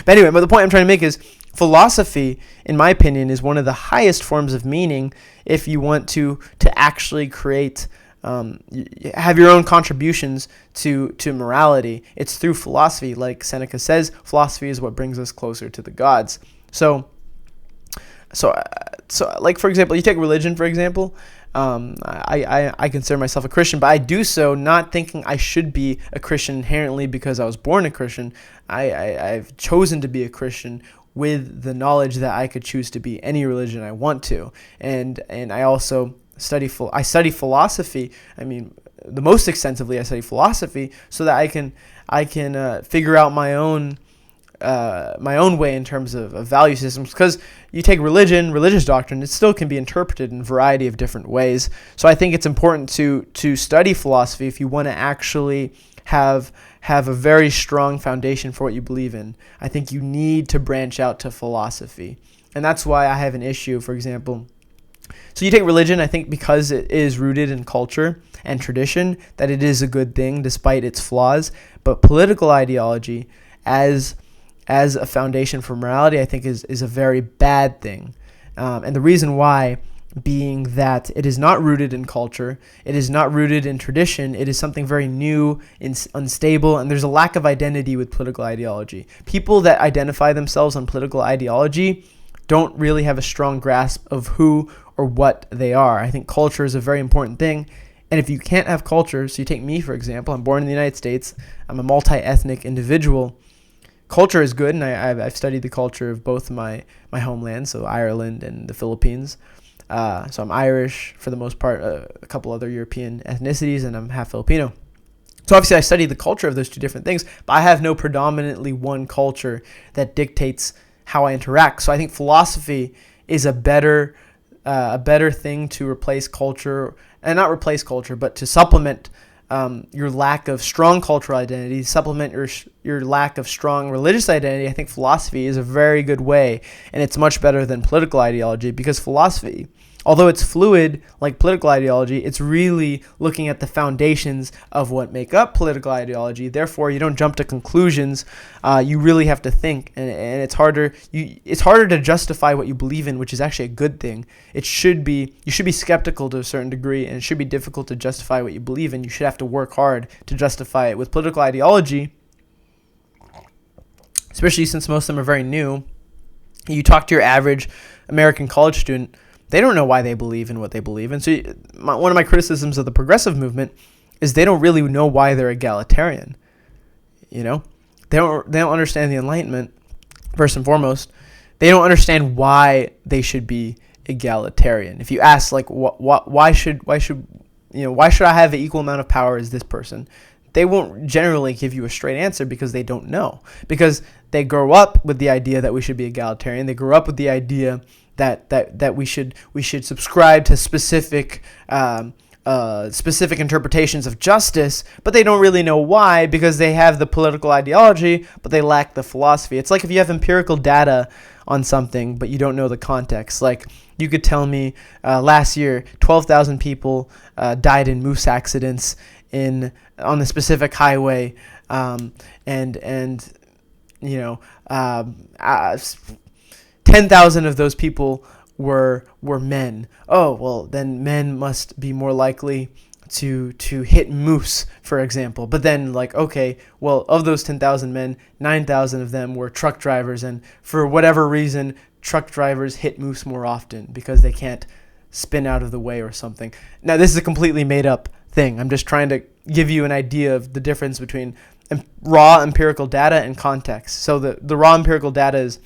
S1: But anyway, the point I'm trying to make is philosophy, in my opinion, is one of the highest forms of meaning if you want to actually create, have your own contributions to morality. It's through philosophy. Like Seneca says, philosophy is what brings us closer to the gods. So like, for example, you take religion, for example. I consider myself a Christian, but I do so not thinking I should be a Christian inherently because I was born a Christian. I've chosen to be a Christian with the knowledge that I could choose to be any religion I want to, and I also study philosophy. I mean, the most extensively I study philosophy so that I can figure out my own way in terms of value systems, because you take religious doctrine, it still can be interpreted in a variety of different ways. So I think it's important to study philosophy if you want to actually have a very strong foundation for what you believe in. I think you need to branch out to philosophy. And that's why I have an issue, for example. So you take religion, I think because it is rooted in culture and tradition, that it is a good thing despite its flaws. But political ideology as a foundation for morality, I think is a very bad thing. And the reason why being that it is not rooted in culture, it is not rooted in tradition, it is something very new, unstable, and there's a lack of identity with political ideology. People that identify themselves on political ideology don't really have a strong grasp of who or what they are. I think culture is a very important thing. And if you can't have culture, so you take me, for example, I'm born in the United States, I'm a multi-ethnic individual. Culture is good, and I've studied the culture of both my homelands, so Ireland and the Philippines. So I'm Irish for the most part, a couple other European ethnicities, and I'm half Filipino. So obviously I study the culture of those two different things, but I have no predominantly one culture that dictates how I interact. So I think philosophy is a better thing to replace culture, and not replace culture, but to supplement your lack of strong cultural identity, supplement your lack of strong religious identity. I think philosophy is a very good way, and it's much better than political ideology, because philosophy, although it's fluid like political ideology, it's really looking at the foundations of what make up political ideology. Therefore, you don't jump to conclusions. You really have to think, and it's harder. It's harder to justify what you believe in, which is actually a good thing. You should be skeptical to a certain degree, and it should be difficult to justify what you believe in. You should have to work hard to justify it. With political ideology, especially since most of them are very new, you talk to your average American college student, they don't know why they believe in what they believe in. So one of my criticisms of the progressive movement is they don't really know why they're egalitarian. You know, they don't understand the Enlightenment. First and foremost, they don't understand why they should be egalitarian. If you ask, like, why should I have an equal amount of power as this person? They won't generally give you a straight answer because they don't know. Because they grow up with the idea that we should be egalitarian. They grow up with the idea that we should subscribe to specific interpretations of justice, but they don't really know why, because they have the political ideology, but they lack the philosophy. It's like if you have empirical data on something, but you don't know the context. Like, you could tell me last year 12,000 people died in moose accidents on a specific highway, and 10,000 of those people were men. Oh, well, then men must be more likely to hit moose, for example. But then, like, okay, well, of those 10,000 men, 9,000 of them were truck drivers, and for whatever reason, truck drivers hit moose more often because they can't spin out of the way or something. Now, this is a completely made-up thing. I'm just trying to give you an idea of the difference between raw empirical data and context. So the raw empirical data is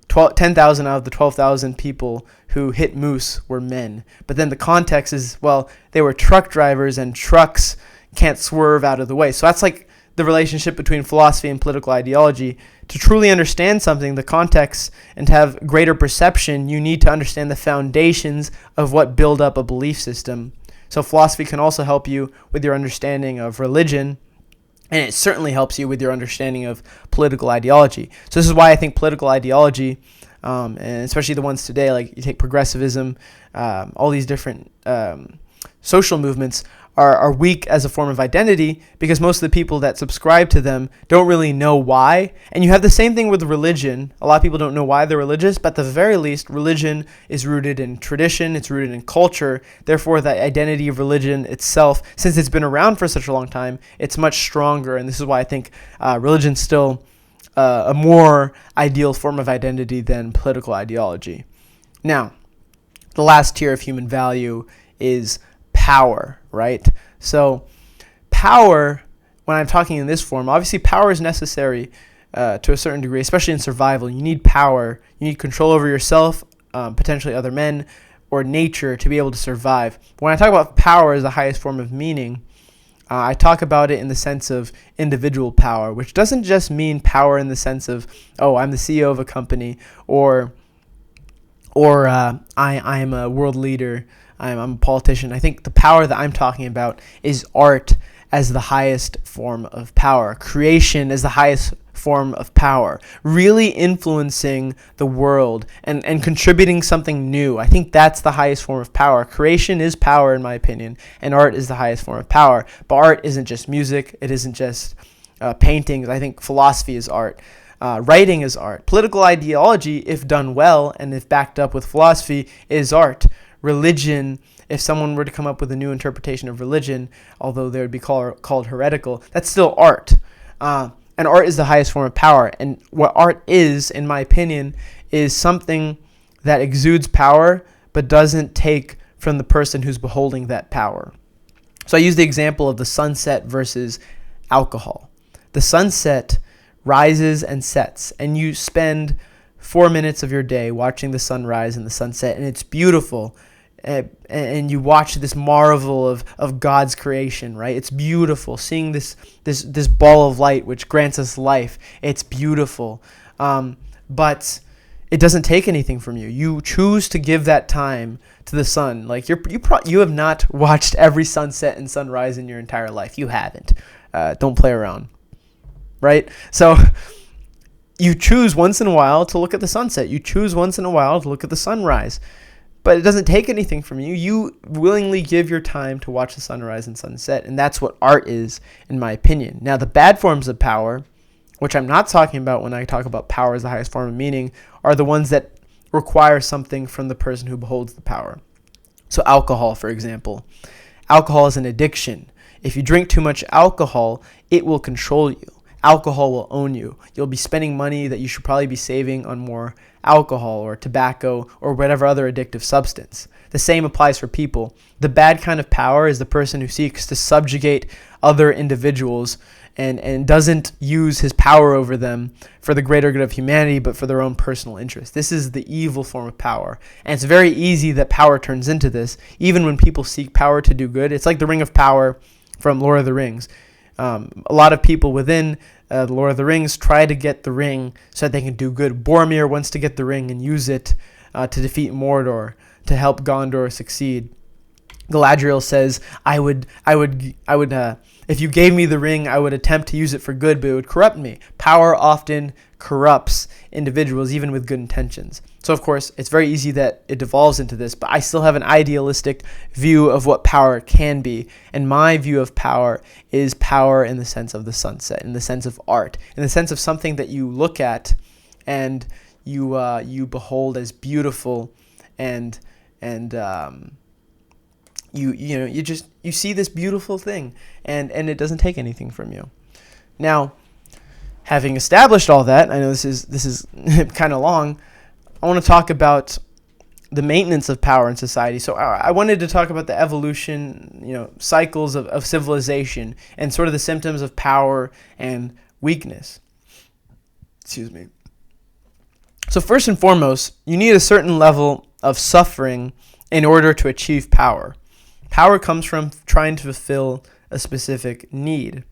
S1: 10,000 out of the 12,000 people who hit moose were men. But then the context is, well, they were truck drivers and trucks can't swerve out of the way. So that's like the relationship between philosophy and political ideology. To truly understand something, the context, and to have greater perception, you need to understand the foundations of what build up a belief system. So philosophy can also help you with your understanding of religion, and it certainly helps you with your understanding of political ideology. So this is why I think political ideology, and especially the ones today, like you take progressivism, all these different social movements are weak as a form of identity, because most of the people that subscribe to them don't really know why. And you have the same thing with religion. A lot of people don't know why they're religious, but at the very least, religion is rooted in tradition, it's rooted in culture. Therefore, the identity of religion itself, since it's been around for such a long time, it's much stronger. And this is why I think religion's still a more ideal form of identity than political ideology. Now, the last tier of human value is power, right? So power, when I'm talking in this form, obviously power is necessary to a certain degree, especially in survival. You need power. You need control over yourself, potentially other men, or nature to be able to survive. But when I talk about power as the highest form of meaning, I talk about it in the sense of individual power, which doesn't just mean power in the sense of, oh, I'm the CEO of a company, or I am a world leader, I'm a politician. I think the power that I'm talking about is art as the highest form of power, creation as the highest form of power, really influencing the world and contributing something new. I think that's the highest form of power. Creation is power, in my opinion, and art is the highest form of power. But art isn't just music. It isn't just paintings. I think philosophy is art. Writing is art. Political ideology, if done well and if backed up with philosophy, is art. Religion, if someone were to come up with a new interpretation of religion, although they would be called heretical, that's still art. And art is the highest form of power. And what art is, in my opinion, is something that exudes power but doesn't take from the person who's beholding that power. So I use the example of the sunset versus alcohol. The sunset rises and sets, and you spend 4 minutes of your day watching the sunrise and the sunset, and it's beautiful. And you watch this marvel of God's creation, right? It's beautiful. Seeing this ball of light which grants us life, it's beautiful. But it doesn't take anything from you. You choose to give that time to the sun. Like you have not watched every sunset and sunrise in your entire life. You haven't. Don't play around, right? So you choose once in a while to look at the sunset. You choose once in a while to look at the sunrise. But it doesn't take anything from you. You willingly give your time to watch the sunrise and sunset, and that's what art is, in my opinion. Now, the bad forms of power, which I'm not talking about when I talk about power as the highest form of meaning, are the ones that require something from the person who beholds the power. So alcohol, for example. Alcohol is an addiction. If you drink too much alcohol, it will control you. Alcohol will own you. You'll be spending money that you should probably be saving on more alcohol or tobacco or whatever other addictive substance. The same applies for people. The bad kind of power is the person who seeks to subjugate other individuals and doesn't use his power over them for the greater good of humanity, but for their own personal interest. This is the evil form of power. And it's very easy that power turns into this, even when people seek power to do good. It's like the Ring of Power from Lord of the Rings. A lot of people within the Lord of the Rings try to get the ring so that they can do good. Boromir wants to get the ring and use it to defeat Mordor, to help Gondor succeed. Galadriel says, I would, if you gave me the ring, I would attempt to use it for good, but it would corrupt me. Power often corrupts individuals, even with good intentions. So, of course, it's very easy that it devolves into this, but I still have an idealistic view of what power can be. And my view of power is power in the sense of the sunset, in the sense of art, in the sense of something that you look at and you behold as beautiful and you see this beautiful thing and it doesn't take anything from you. Now, having established all that, I know this is kind of long. I want to talk about the maintenance of power in society. So I wanted to talk about the evolution, cycles of civilization and sort of the symptoms of power and weakness. Excuse me. So first and foremost, you need a certain level of suffering in order to achieve power. Power comes from trying to fulfill a specific need.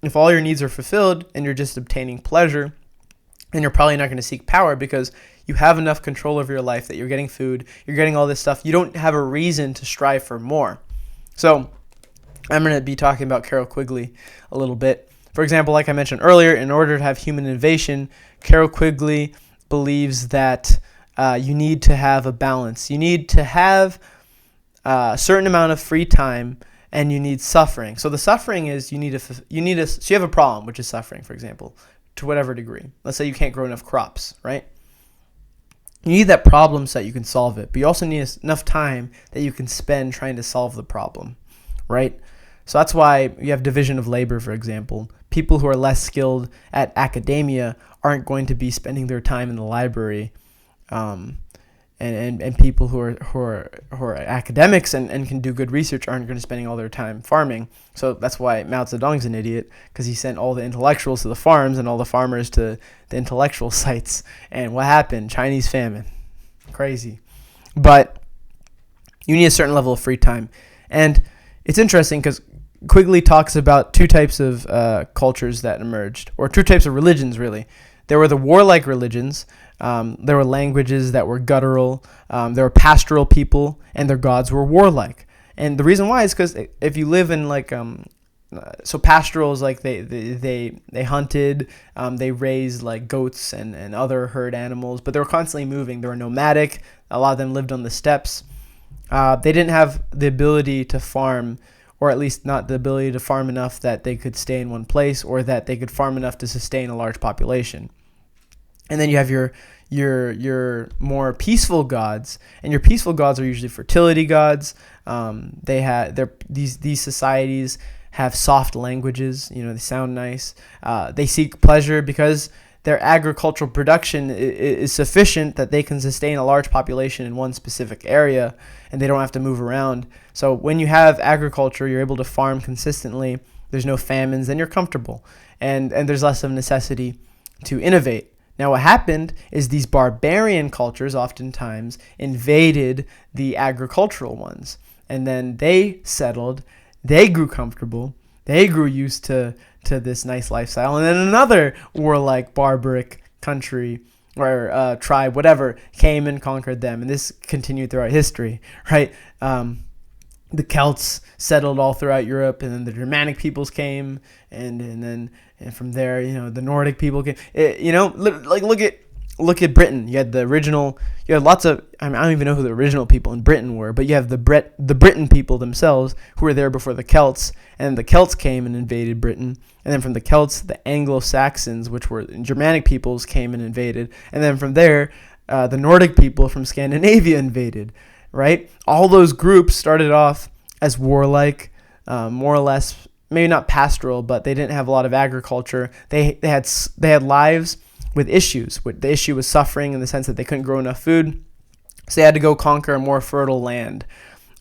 S1: If all your needs are fulfilled and you're just obtaining pleasure, then you're probably not going to seek power because you have enough control over your life that you're getting food, you're getting all this stuff. You don't have a reason to strive for more. So I'm going to be talking about Carroll Quigley a little bit. For example, like I mentioned earlier, in order to have human innovation, Carroll Quigley believes that you need to have a balance. You need to have a certain amount of free time and you need suffering. So the suffering is so you have a problem, which is suffering, for example, to whatever degree. Let's say you can't grow enough crops, right? You need that problem so that you can solve it, but you also need enough time that you can spend trying to solve the problem, right? So that's why you have division of labor, for example. People who are less skilled at academia aren't going to be spending their time in the library and people who are academics and can do good research aren't going to spending all their time farming. So that's why Mao Zedong's an idiot, because he sent all the intellectuals to the farms and all the farmers to the intellectual sites. And what happened? Chinese famine. Crazy. But you need a certain level of free time. And it's interesting because Quigley talks about two types of cultures that emerged, or two types of religions, really. There were the warlike religions. There were languages that were guttural. There were pastoral people, and their gods were warlike. And the reason why is because if you live in so pastoral is like they hunted, they raised like goats and other herd animals, but they were constantly moving. They were nomadic. A lot of them lived on the steppes. They didn't have the ability to farm, or at least not the ability to farm enough that they could stay in one place, or that they could farm enough to sustain a large population. And then you have your more peaceful gods, and your peaceful gods are usually fertility gods. These societies have soft languages. They sound nice. They seek pleasure because their agricultural production is sufficient that they can sustain a large population in one specific area, and they don't have to move around. So when you have agriculture, you're able to farm consistently. There's no famines, then you're comfortable, and there's less of a necessity to innovate. Now, what happened is these barbarian cultures oftentimes invaded the agricultural ones, and then they settled, they grew comfortable, they grew used to this nice lifestyle, and then another warlike, barbaric country or tribe, whatever, came and conquered them, and this continued throughout history, right? The Celts settled all throughout Europe, and then the Germanic peoples came, and from there, the Nordic people came. Look at Britain. You had lots of, I don't even know who the original people in Britain were, but you have the Britain people themselves who were there before the Celts, and the Celts came and invaded Britain, and then from the Celts, the Anglo-Saxons, which were Germanic peoples, came and invaded, and then from there, the Nordic people from Scandinavia invaded. Right? All those groups started off as warlike, more or less, maybe not pastoral, but they didn't have a lot of agriculture. They had lives with issues. The issue was suffering in the sense that they couldn't grow enough food, so they had to go conquer a more fertile land.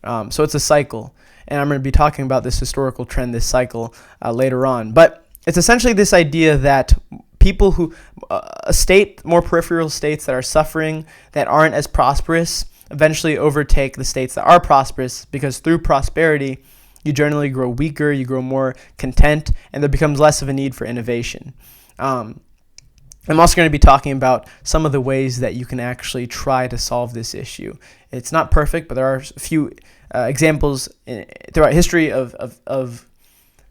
S1: So it's a cycle, and I'm going to be talking about this historical trend, this cycle, later on. But it's essentially this idea that people who, more peripheral states that are suffering, that aren't as prosperous, eventually overtake the states that are prosperous, because through prosperity, you generally grow weaker, you grow more content, and there becomes less of a need for innovation. I'm also going to be talking about some of the ways that you can actually try to solve this issue. It's not perfect, but there are a few examples throughout history of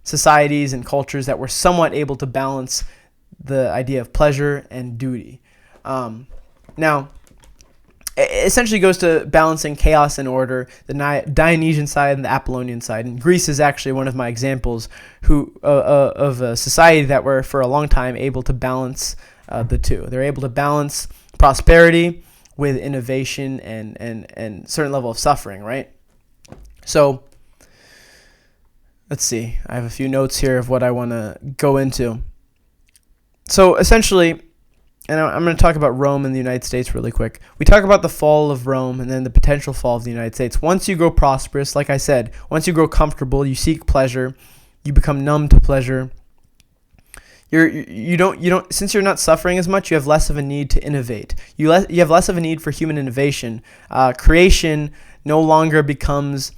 S1: societies and cultures that were somewhat able to balance the idea of pleasure and duty. Now, it essentially goes to balancing chaos and order, the Dionysian side and the Apollonian side. And Greece is actually one of my examples of a society that were for a long time able to balance the two. They're able to balance prosperity with innovation and certain level of suffering, right? So let's see. I have a few notes here of what I want to go into. So essentially, and I'm going to talk about Rome and the United States really quick. We talk about the fall of Rome and then the potential fall of the United States. Once you grow prosperous, like I said, once you grow comfortable, you seek pleasure, you become numb to pleasure. You don't since you're not suffering as much, you have less of a need to innovate. You have less of a need for human innovation. Creation no longer becomes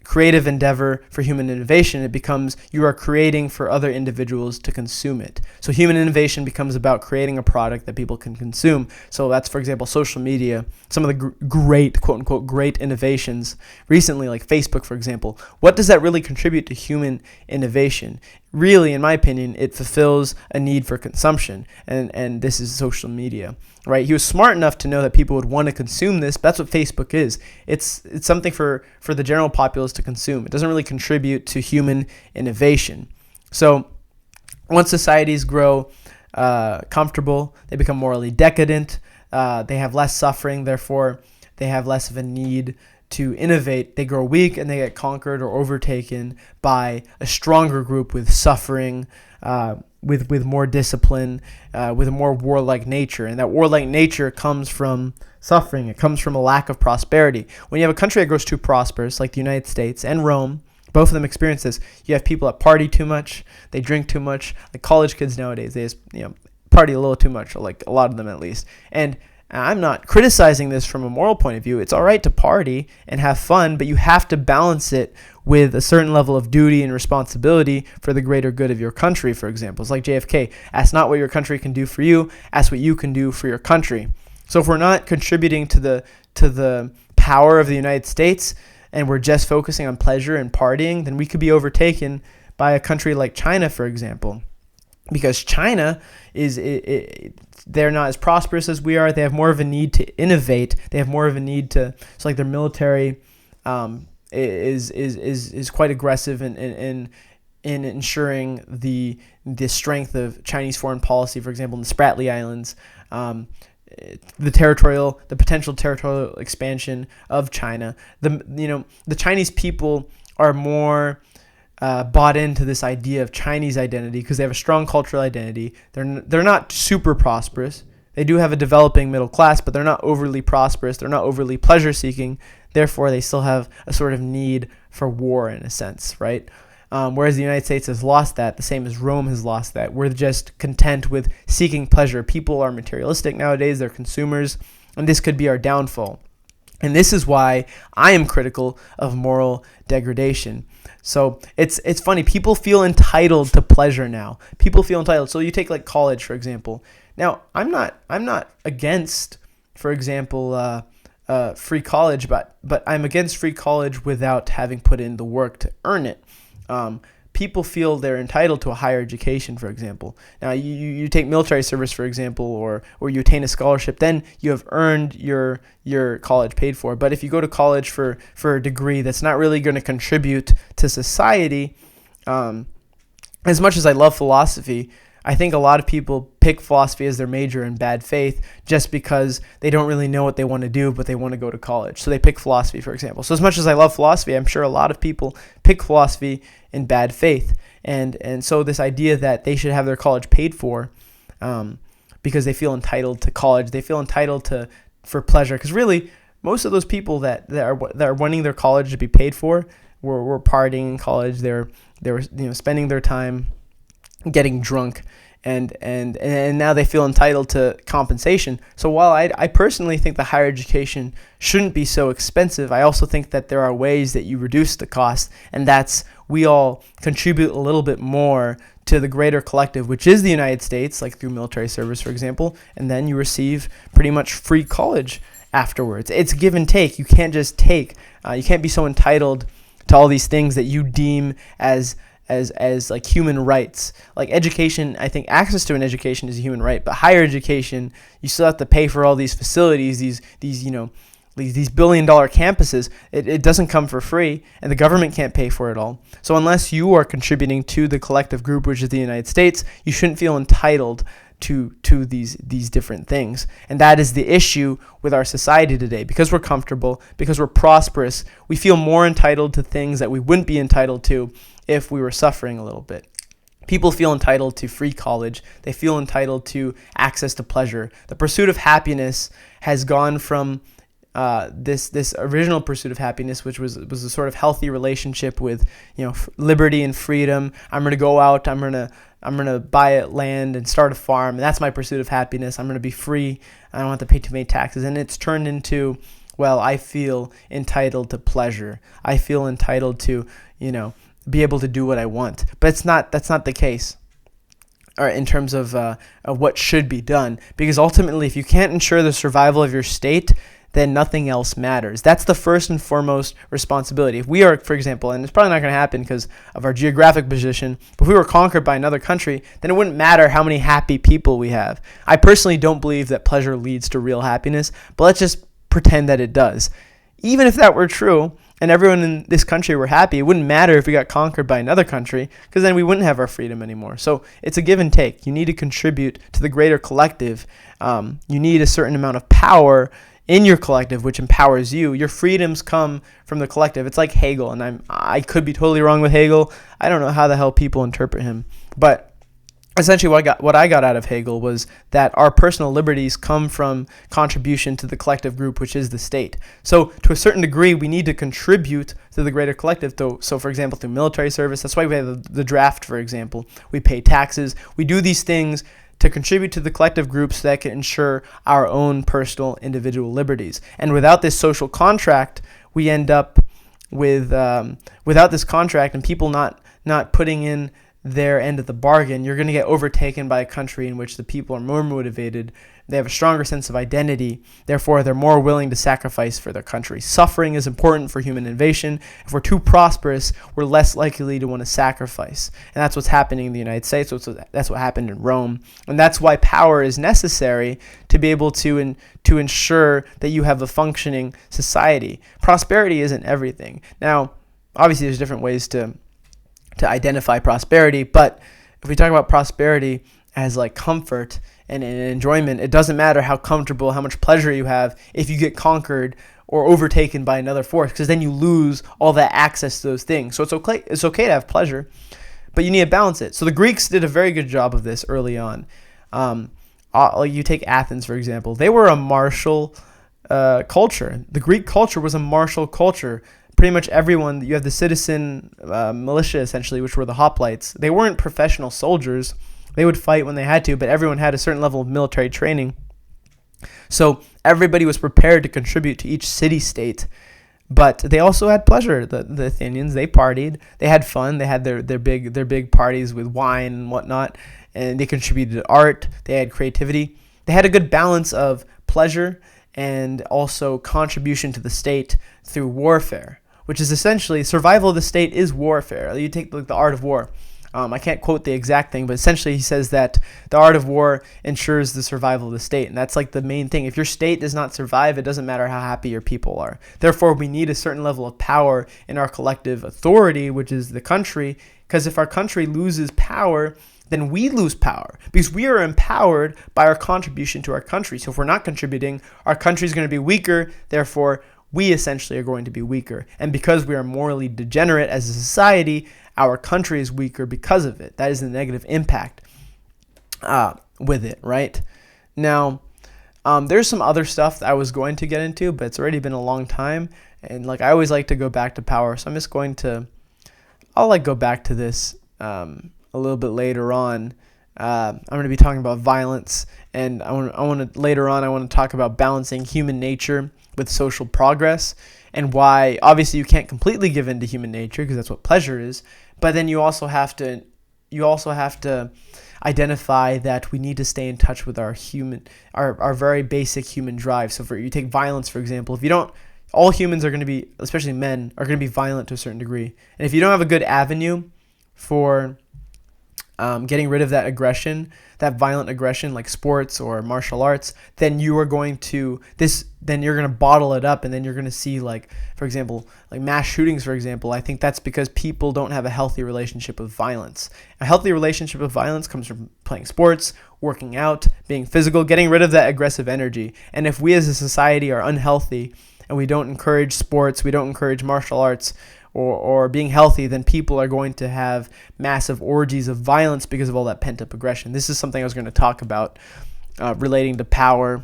S1: creative endeavor for human innovation. It becomes you are creating for other individuals to consume it. So human innovation becomes about creating a product that people can consume. So that's, for example, social media. Some of the great, quote-unquote, great innovations recently, like Facebook, for example. What does that really contribute to human innovation? Really, in my opinion, it fulfills a need for consumption, and this is social media, right? He was smart enough to know that people would want to consume this. That's what Facebook is. It's something for the general populace to consume. It doesn't really contribute to human innovation. So once societies grow comfortable, they become morally decadent. They have less suffering, therefore they have less of a need to innovate. They grow weak and they get conquered or overtaken by a stronger group with suffering, with more discipline, with a more warlike nature. And that warlike nature comes from suffering. It comes from a lack of prosperity. When you have a country that grows too prosperous, like the United States and Rome, both of them experience this. You have people that party too much, they drink too much. Like college kids nowadays, they just party a little too much, like a lot of them at least. And I'm not criticizing this from a moral point of view. It's all right to party and have fun, but you have to balance it with a certain level of duty and responsibility for the greater good of your country, for example. It's like JFK. Ask not what your country can do for you, ask what you can do for your country. So if we're not contributing to the power of the United States and we're just focusing on pleasure and partying, then we could be overtaken by a country like China, for example. Because China they're not as prosperous as we are. They have more of a need to innovate. They have more of a need to. It's like their military is quite aggressive in ensuring the strength of Chinese foreign policy. For example, in the Spratly Islands, the potential territorial expansion of China. The Chinese people are more bought into this idea of Chinese identity because they have a strong cultural identity. They're not super prosperous. They do have a developing middle class, but they're not overly prosperous. They're not overly pleasure-seeking. Therefore, they still have a sort of need for war in a sense, right? Whereas the United States has lost that, the same as Rome has lost that. We're just content with seeking pleasure. People are materialistic nowadays. They're consumers, and this could be our downfall. And this is why I am critical of moral degradation. So it's funny. People feel entitled to pleasure now. People feel entitled. So you take like college, for example. Now, I'm not against, for example, free college, but I'm against free college without having put in the work to earn it. People feel they're entitled to a higher education, for example. Now, you take military service, for example, or you attain a scholarship, then you have earned your college paid for. But if you go to college for a degree that's not really going to contribute to society, as much as I love philosophy, I think a lot of people pick philosophy as their major in bad faith just because they don't really know what they want to do, but they want to go to college. So they pick philosophy, for example. So as much as I love philosophy, I'm sure a lot of people pick philosophy in bad faith. And so this idea that they should have their college paid for because they feel entitled to college, they feel entitled for pleasure. Because really, most of those people that are wanting their college to be paid for were partying in college. They were spending their time getting drunk, and now they feel entitled to compensation. So while I personally think the higher education shouldn't be so expensive, I also think that there are ways that you reduce the cost, and that's we all contribute a little bit more to the greater collective, which is the United States, like through military service, for example, and then you receive pretty much free college afterwards. It's give and take. You can't just take. You can't be so entitled to all these things that you deem as like human rights. Like education, I think access to an education is a human right, but higher education, you still have to pay for all these facilities, these billion-dollar campuses. It doesn't come for free, and the government can't pay for it all. So unless you are contributing to the collective group, which is the United States, you shouldn't feel entitled to these different things. And that is the issue with our society today. Because we're comfortable, because we're prosperous, we feel more entitled to things that we wouldn't be entitled to if we were suffering a little bit. People feel entitled to free college. They feel entitled to access to pleasure. The pursuit of happiness has gone from this original pursuit of happiness, which was a sort of healthy relationship with liberty and freedom. I'm going to go out. I'm going to buy land and start a farm. And that's my pursuit of happiness. I'm going to be free. I don't have to pay too many taxes. And it's turned into, well, I feel entitled to pleasure. I feel entitled to be able to do what I want. But that's not the case. Or in terms of what should be done. Because ultimately, if you can't ensure the survival of your state, then nothing else matters. That's the first and foremost responsibility. If we are, for example, and it's probably not going to happen because of our geographic position, but if we were conquered by another country, then it wouldn't matter how many happy people we have. I personally don't believe that pleasure leads to real happiness, but let's just pretend that it does. Even if that were true, and everyone in this country were happy, it wouldn't matter if we got conquered by another country, because then we wouldn't have our freedom anymore. So it's a give and take. You need to contribute to the greater collective. You need a certain amount of power in your collective, which empowers you. Your freedoms come from the collective. It's like Hegel, and I could be totally wrong with Hegel. I don't know how the hell people interpret him. But essentially what I got out of Hegel was that our personal liberties come from contribution to the collective group, which is the state. So to a certain degree, we need to contribute to the greater collective. So for example, through military service, that's why we have the draft, for example. We pay taxes. We do these things to contribute to the collective groups that can ensure our own personal individual liberties. And without this social contract, we end up with, without this contract and people not putting in their end of the bargain, you're going to get overtaken by a country in which the people are more motivated, they have a stronger sense of identity, therefore they're more willing to sacrifice for their country. Suffering is important for human innovation. If we're too prosperous, we're less likely to want to sacrifice. And that's what's happening in the United States, that's what happened in Rome. And that's why power is necessary to be able to ensure that you have a functioning society. Prosperity isn't everything. Now, obviously there's different ways to identify prosperity, but if we talk about prosperity as like comfort and enjoyment, it doesn't matter how comfortable, how much pleasure you have if you get conquered or overtaken by another force, because then you lose all that access to those things. So it's okay to have pleasure, but you need to balance it. So the Greeks did a very good job of this early on. Like you take Athens, for example. They were a martial culture. The Greek culture was a martial culture. Pretty much everyone, you have the citizen militia, essentially, which were the hoplites. They weren't professional soldiers. They would fight when they had to, but everyone had a certain level of military training. So everybody was prepared to contribute to each city-state, but they also had pleasure. The Athenians, they partied. They had fun. They had their big parties with wine and whatnot, and they contributed to art. They had creativity. They had a good balance of pleasure and also contribution to the state through warfare, which is essentially survival of the state is warfare. You take the art of war. I can't quote the exact thing, but essentially he says that the art of war ensures the survival of the state. And that's like the main thing. If your state does not survive, it doesn't matter how happy your people are. Therefore, we need a certain level of power in our collective authority, which is the country, because if our country loses power, then we lose power because we are empowered by our contribution to our country. So if we're not contributing, our country is going to be weaker. Therefore, we essentially are going to be weaker. And because we are morally degenerate as a society, our country is weaker because of it. That is the negative impact with it, right? Now, there's some other stuff that I was going to get into, but it's already been a long time. And like I always like to go back to power. So I'm just going to, I'll go back to this a little bit later on. I'm going to be talking about violence, and later on I want to talk about balancing human nature with social progress, and why obviously you can't completely give in to human nature because that's what pleasure is, but then you also have to identify that we need to stay in touch with our very basic human drive. So you take violence, for example. If you don't, all humans are going to be, especially men, are going to be violent to a certain degree, and if you don't have a good avenue for getting rid of that aggression, that violent aggression, like sports or martial arts, then you're going to bottle it up, and then you're going to see, like, for example, like mass shootings, for example. I think that's because people don't have a healthy relationship with violence. A healthy relationship with violence comes from playing sports, working out, being physical, getting rid of that aggressive energy. And if we as a society are unhealthy and we don't encourage sports, we don't encourage martial arts, or being healthy, then people are going to have massive orgies of violence because of all that pent-up aggression. This is something I was going to talk about relating to power.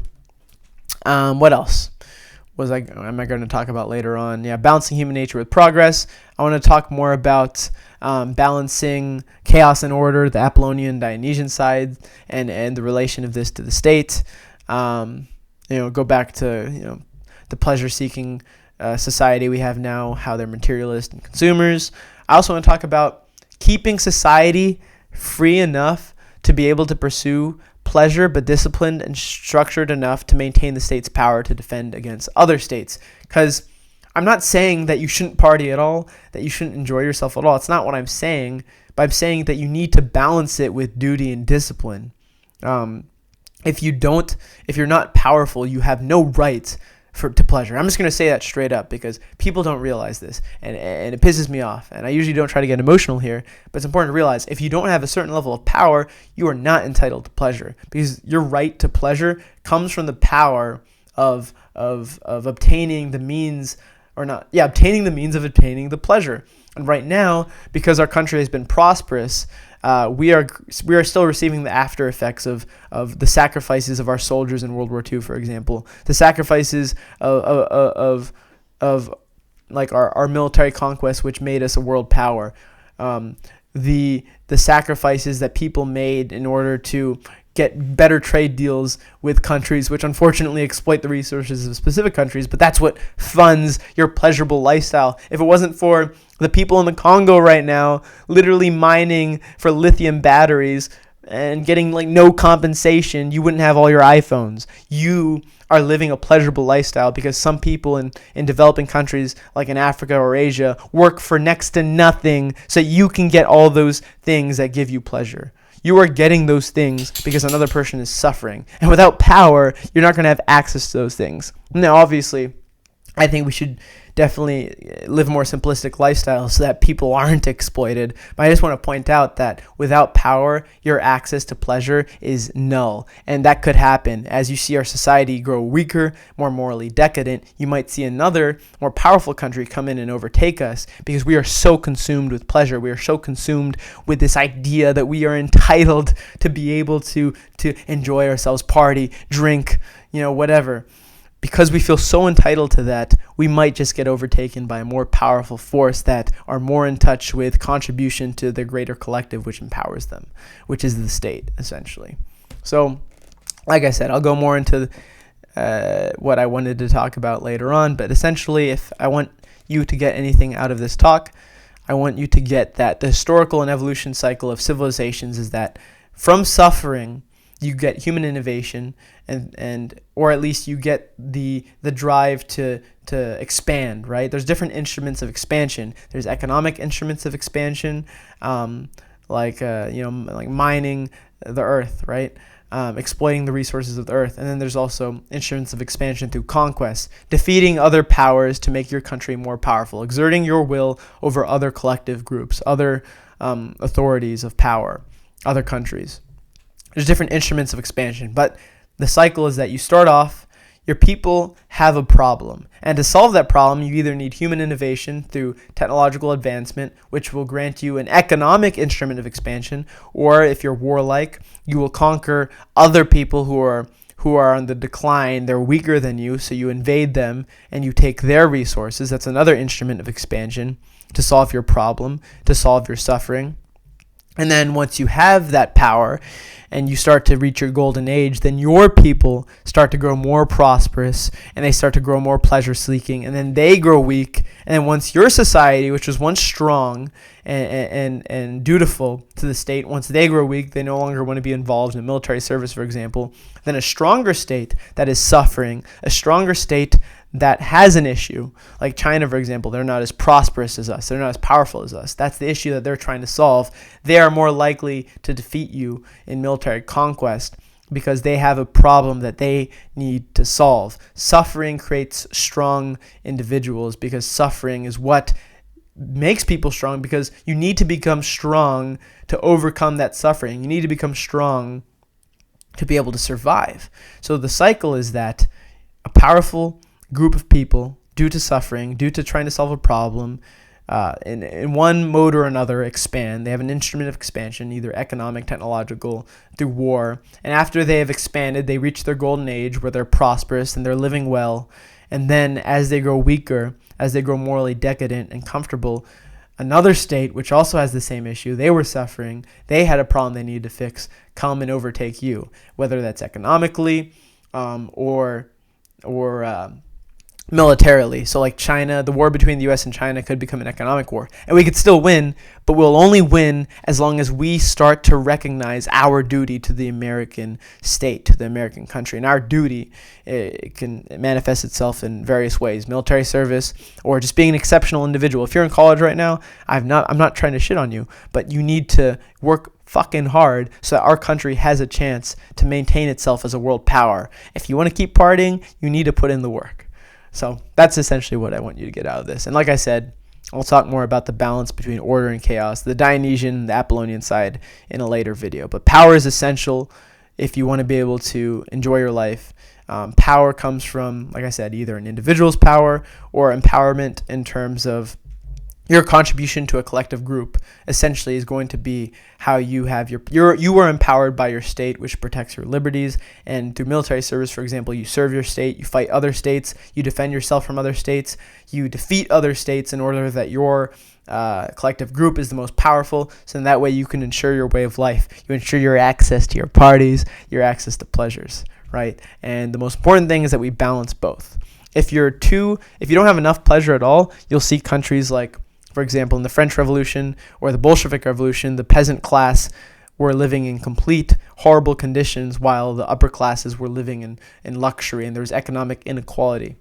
S1: What else am I going to talk about later on? Yeah, balancing human nature with progress. I want to talk more about balancing chaos and order, the Apollonian, Dionysian side, and the relation of this to the state. Go back to the pleasure-seeking society we have now, how they're materialist and consumers. I also want to talk about keeping society free enough to be able to pursue pleasure, but disciplined and structured enough to maintain the state's power to defend against other states. Because I'm not saying that you shouldn't party at all, that you shouldn't enjoy yourself at all. It's not what I'm saying, but I'm saying that you need to balance it with duty and discipline. If you're not powerful, you have no right to pleasure. I'm just going to say that straight up because people don't realize this, and it pisses me off. And I usually don't try to get emotional here, but it's important to realize if you don't have a certain level of power, you are not entitled to pleasure, because your right to pleasure comes from the power of obtaining the means obtaining the means of obtaining the pleasure. And right now, because our country has been prosperous, we are still receiving the after effects of the sacrifices of our soldiers in World War II, for example, the sacrifices of like our military conquest, which made us a world power, the sacrifices that people made in order to get better trade deals with countries which unfortunately exploit the resources of specific countries, but that's what funds your pleasurable lifestyle. If it wasn't for the people in the Congo right now literally mining for lithium batteries and getting like no compensation, you wouldn't have all your iPhones. You are living a pleasurable lifestyle because some people in developing countries like in Africa or Asia work for next to nothing so you can get all those things that give you pleasure. You are getting those things because another person is suffering. And without power, you're not going to have access to those things. Now, obviously, I think we should definitely live a more simplistic lifestyle so that people aren't exploited. But I just want to point out that without power, your access to pleasure is null. And that could happen as you see our society grow weaker, more morally decadent. You might see another more powerful country come in and overtake us because we are so consumed with pleasure. We are so consumed with this idea that we are entitled to be able to enjoy ourselves, party, drink, whatever. Because we feel so entitled to that, we might just get overtaken by a more powerful force that are more in touch with contribution to the greater collective which empowers them, which is the state, essentially. So, like I said, I'll go more into what I wanted to talk about later on, but essentially, if I want you to get anything out of this talk, I want you to get that the historical and evolution cycle of civilizations is that from suffering, you get human innovation and or at least you get the drive to expand, right? There's different instruments of expansion. There's economic instruments of expansion, like mining the earth, right? Exploiting the resources of the earth. And then there's also instruments of expansion through conquest, defeating other powers to make your country more powerful, exerting your will over other collective groups, other authorities of power, other countries. There's different instruments of expansion, but the cycle is that you start off, your people have a problem. And to solve that problem, you either need human innovation through technological advancement, which will grant you an economic instrument of expansion, or if you're warlike, you will conquer other people who are on the decline. They're weaker than you, so you invade them and you take their resources. That's another instrument of expansion to solve your problem, to solve your suffering. And then once you have that power and you start to reach your golden age, then your people start to grow more prosperous and they start to grow more pleasure-seeking, and then they grow weak. And then once your society, which was once strong and dutiful to the state, once they grow weak, they no longer want to be involved in military service, for example, then a stronger state that is suffering, a stronger state that has an issue, like China, for example, they're not as prosperous as us. They're not as powerful as us. That's the issue that they're trying to solve. They are more likely to defeat you in military conquest because they have a problem that they need to solve. Suffering creates strong individuals because suffering is what makes people strong, because you need to become strong to overcome that suffering. You need to become strong to be able to survive. So the cycle is that a powerful group of people, due to suffering, due to trying to solve a problem, in one mode or another, expand. They have an instrument of expansion, either economic, technological, through war. And after they have expanded, they reach their golden age where they're prosperous and they're living well. And then as they grow weaker, as they grow morally decadent and comfortable, another state, which also has the same issue, they were suffering, they had a problem they needed to fix, come and overtake you, whether that's economically or militarily. So like China, the war between the U.S. and China could become an economic war. And we could still win, but we'll only win as long as we start to recognize our duty to the American state, to the American country. And our duty, it can manifest itself in various ways. Military service, or just being an exceptional individual. If you're in college right now, I'm not trying to shit on you, but you need to work fucking hard so that our country has a chance to maintain itself as a world power. If you want to keep partying, you need to put in the work. So that's essentially what I want you to get out of this. And like I said, I'll talk more about the balance between order and chaos, the Dionysian, the Apollonian side in a later video. But power is essential. if you want to be able to enjoy your life. Power comes from, like I said, either an individual's power or empowerment in terms of your contribution to a collective group. Essentially is going to be how you have you are empowered by your state, which protects your liberties. And through military service, for example, you serve your state, you fight other states, you defend yourself from other states, you defeat other states in order that your collective group is the most powerful. So in that way you can ensure your way of life. You ensure your access to your parties, your access to pleasures, right? And the most important thing is that we balance both. If you don't have enough pleasure at all, you'll see countries like, for example, in the French Revolution or the Bolshevik Revolution, the peasant class were living in complete horrible conditions while the upper classes were living in luxury, and there was economic inequality.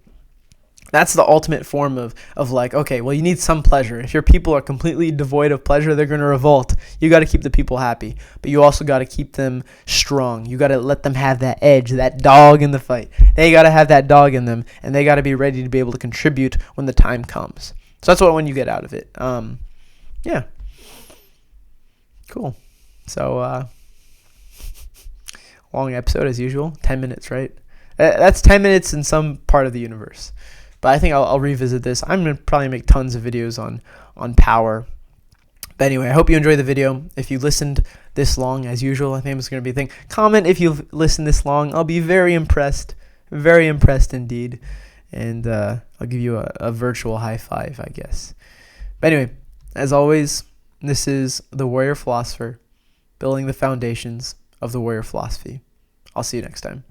S1: That's the ultimate form of like, okay, well, you need some pleasure. If your people are completely devoid of pleasure, they're going to revolt. You got to keep the people happy, but you also got to keep them strong. You got to let them have that edge, that dog in the fight. They got to have that dog in them, and they got to be ready to be able to contribute when the time comes. So that's what you get out of it. Yeah. Cool. So, long episode as usual. 10 minutes, right? That's 10 minutes in some part of the universe. But I think I'll revisit this. I'm going to probably make tons of videos on power. But anyway, I hope you enjoyed the video. If you listened this long, as usual, I think it's going to be a thing. Comment if you've listened this long. I'll be very impressed. Very impressed indeed. And I'll give you a virtual high five, I guess. But anyway, as always, this is The Warrior Philosopher, building the foundations of the warrior philosophy. I'll see you next time.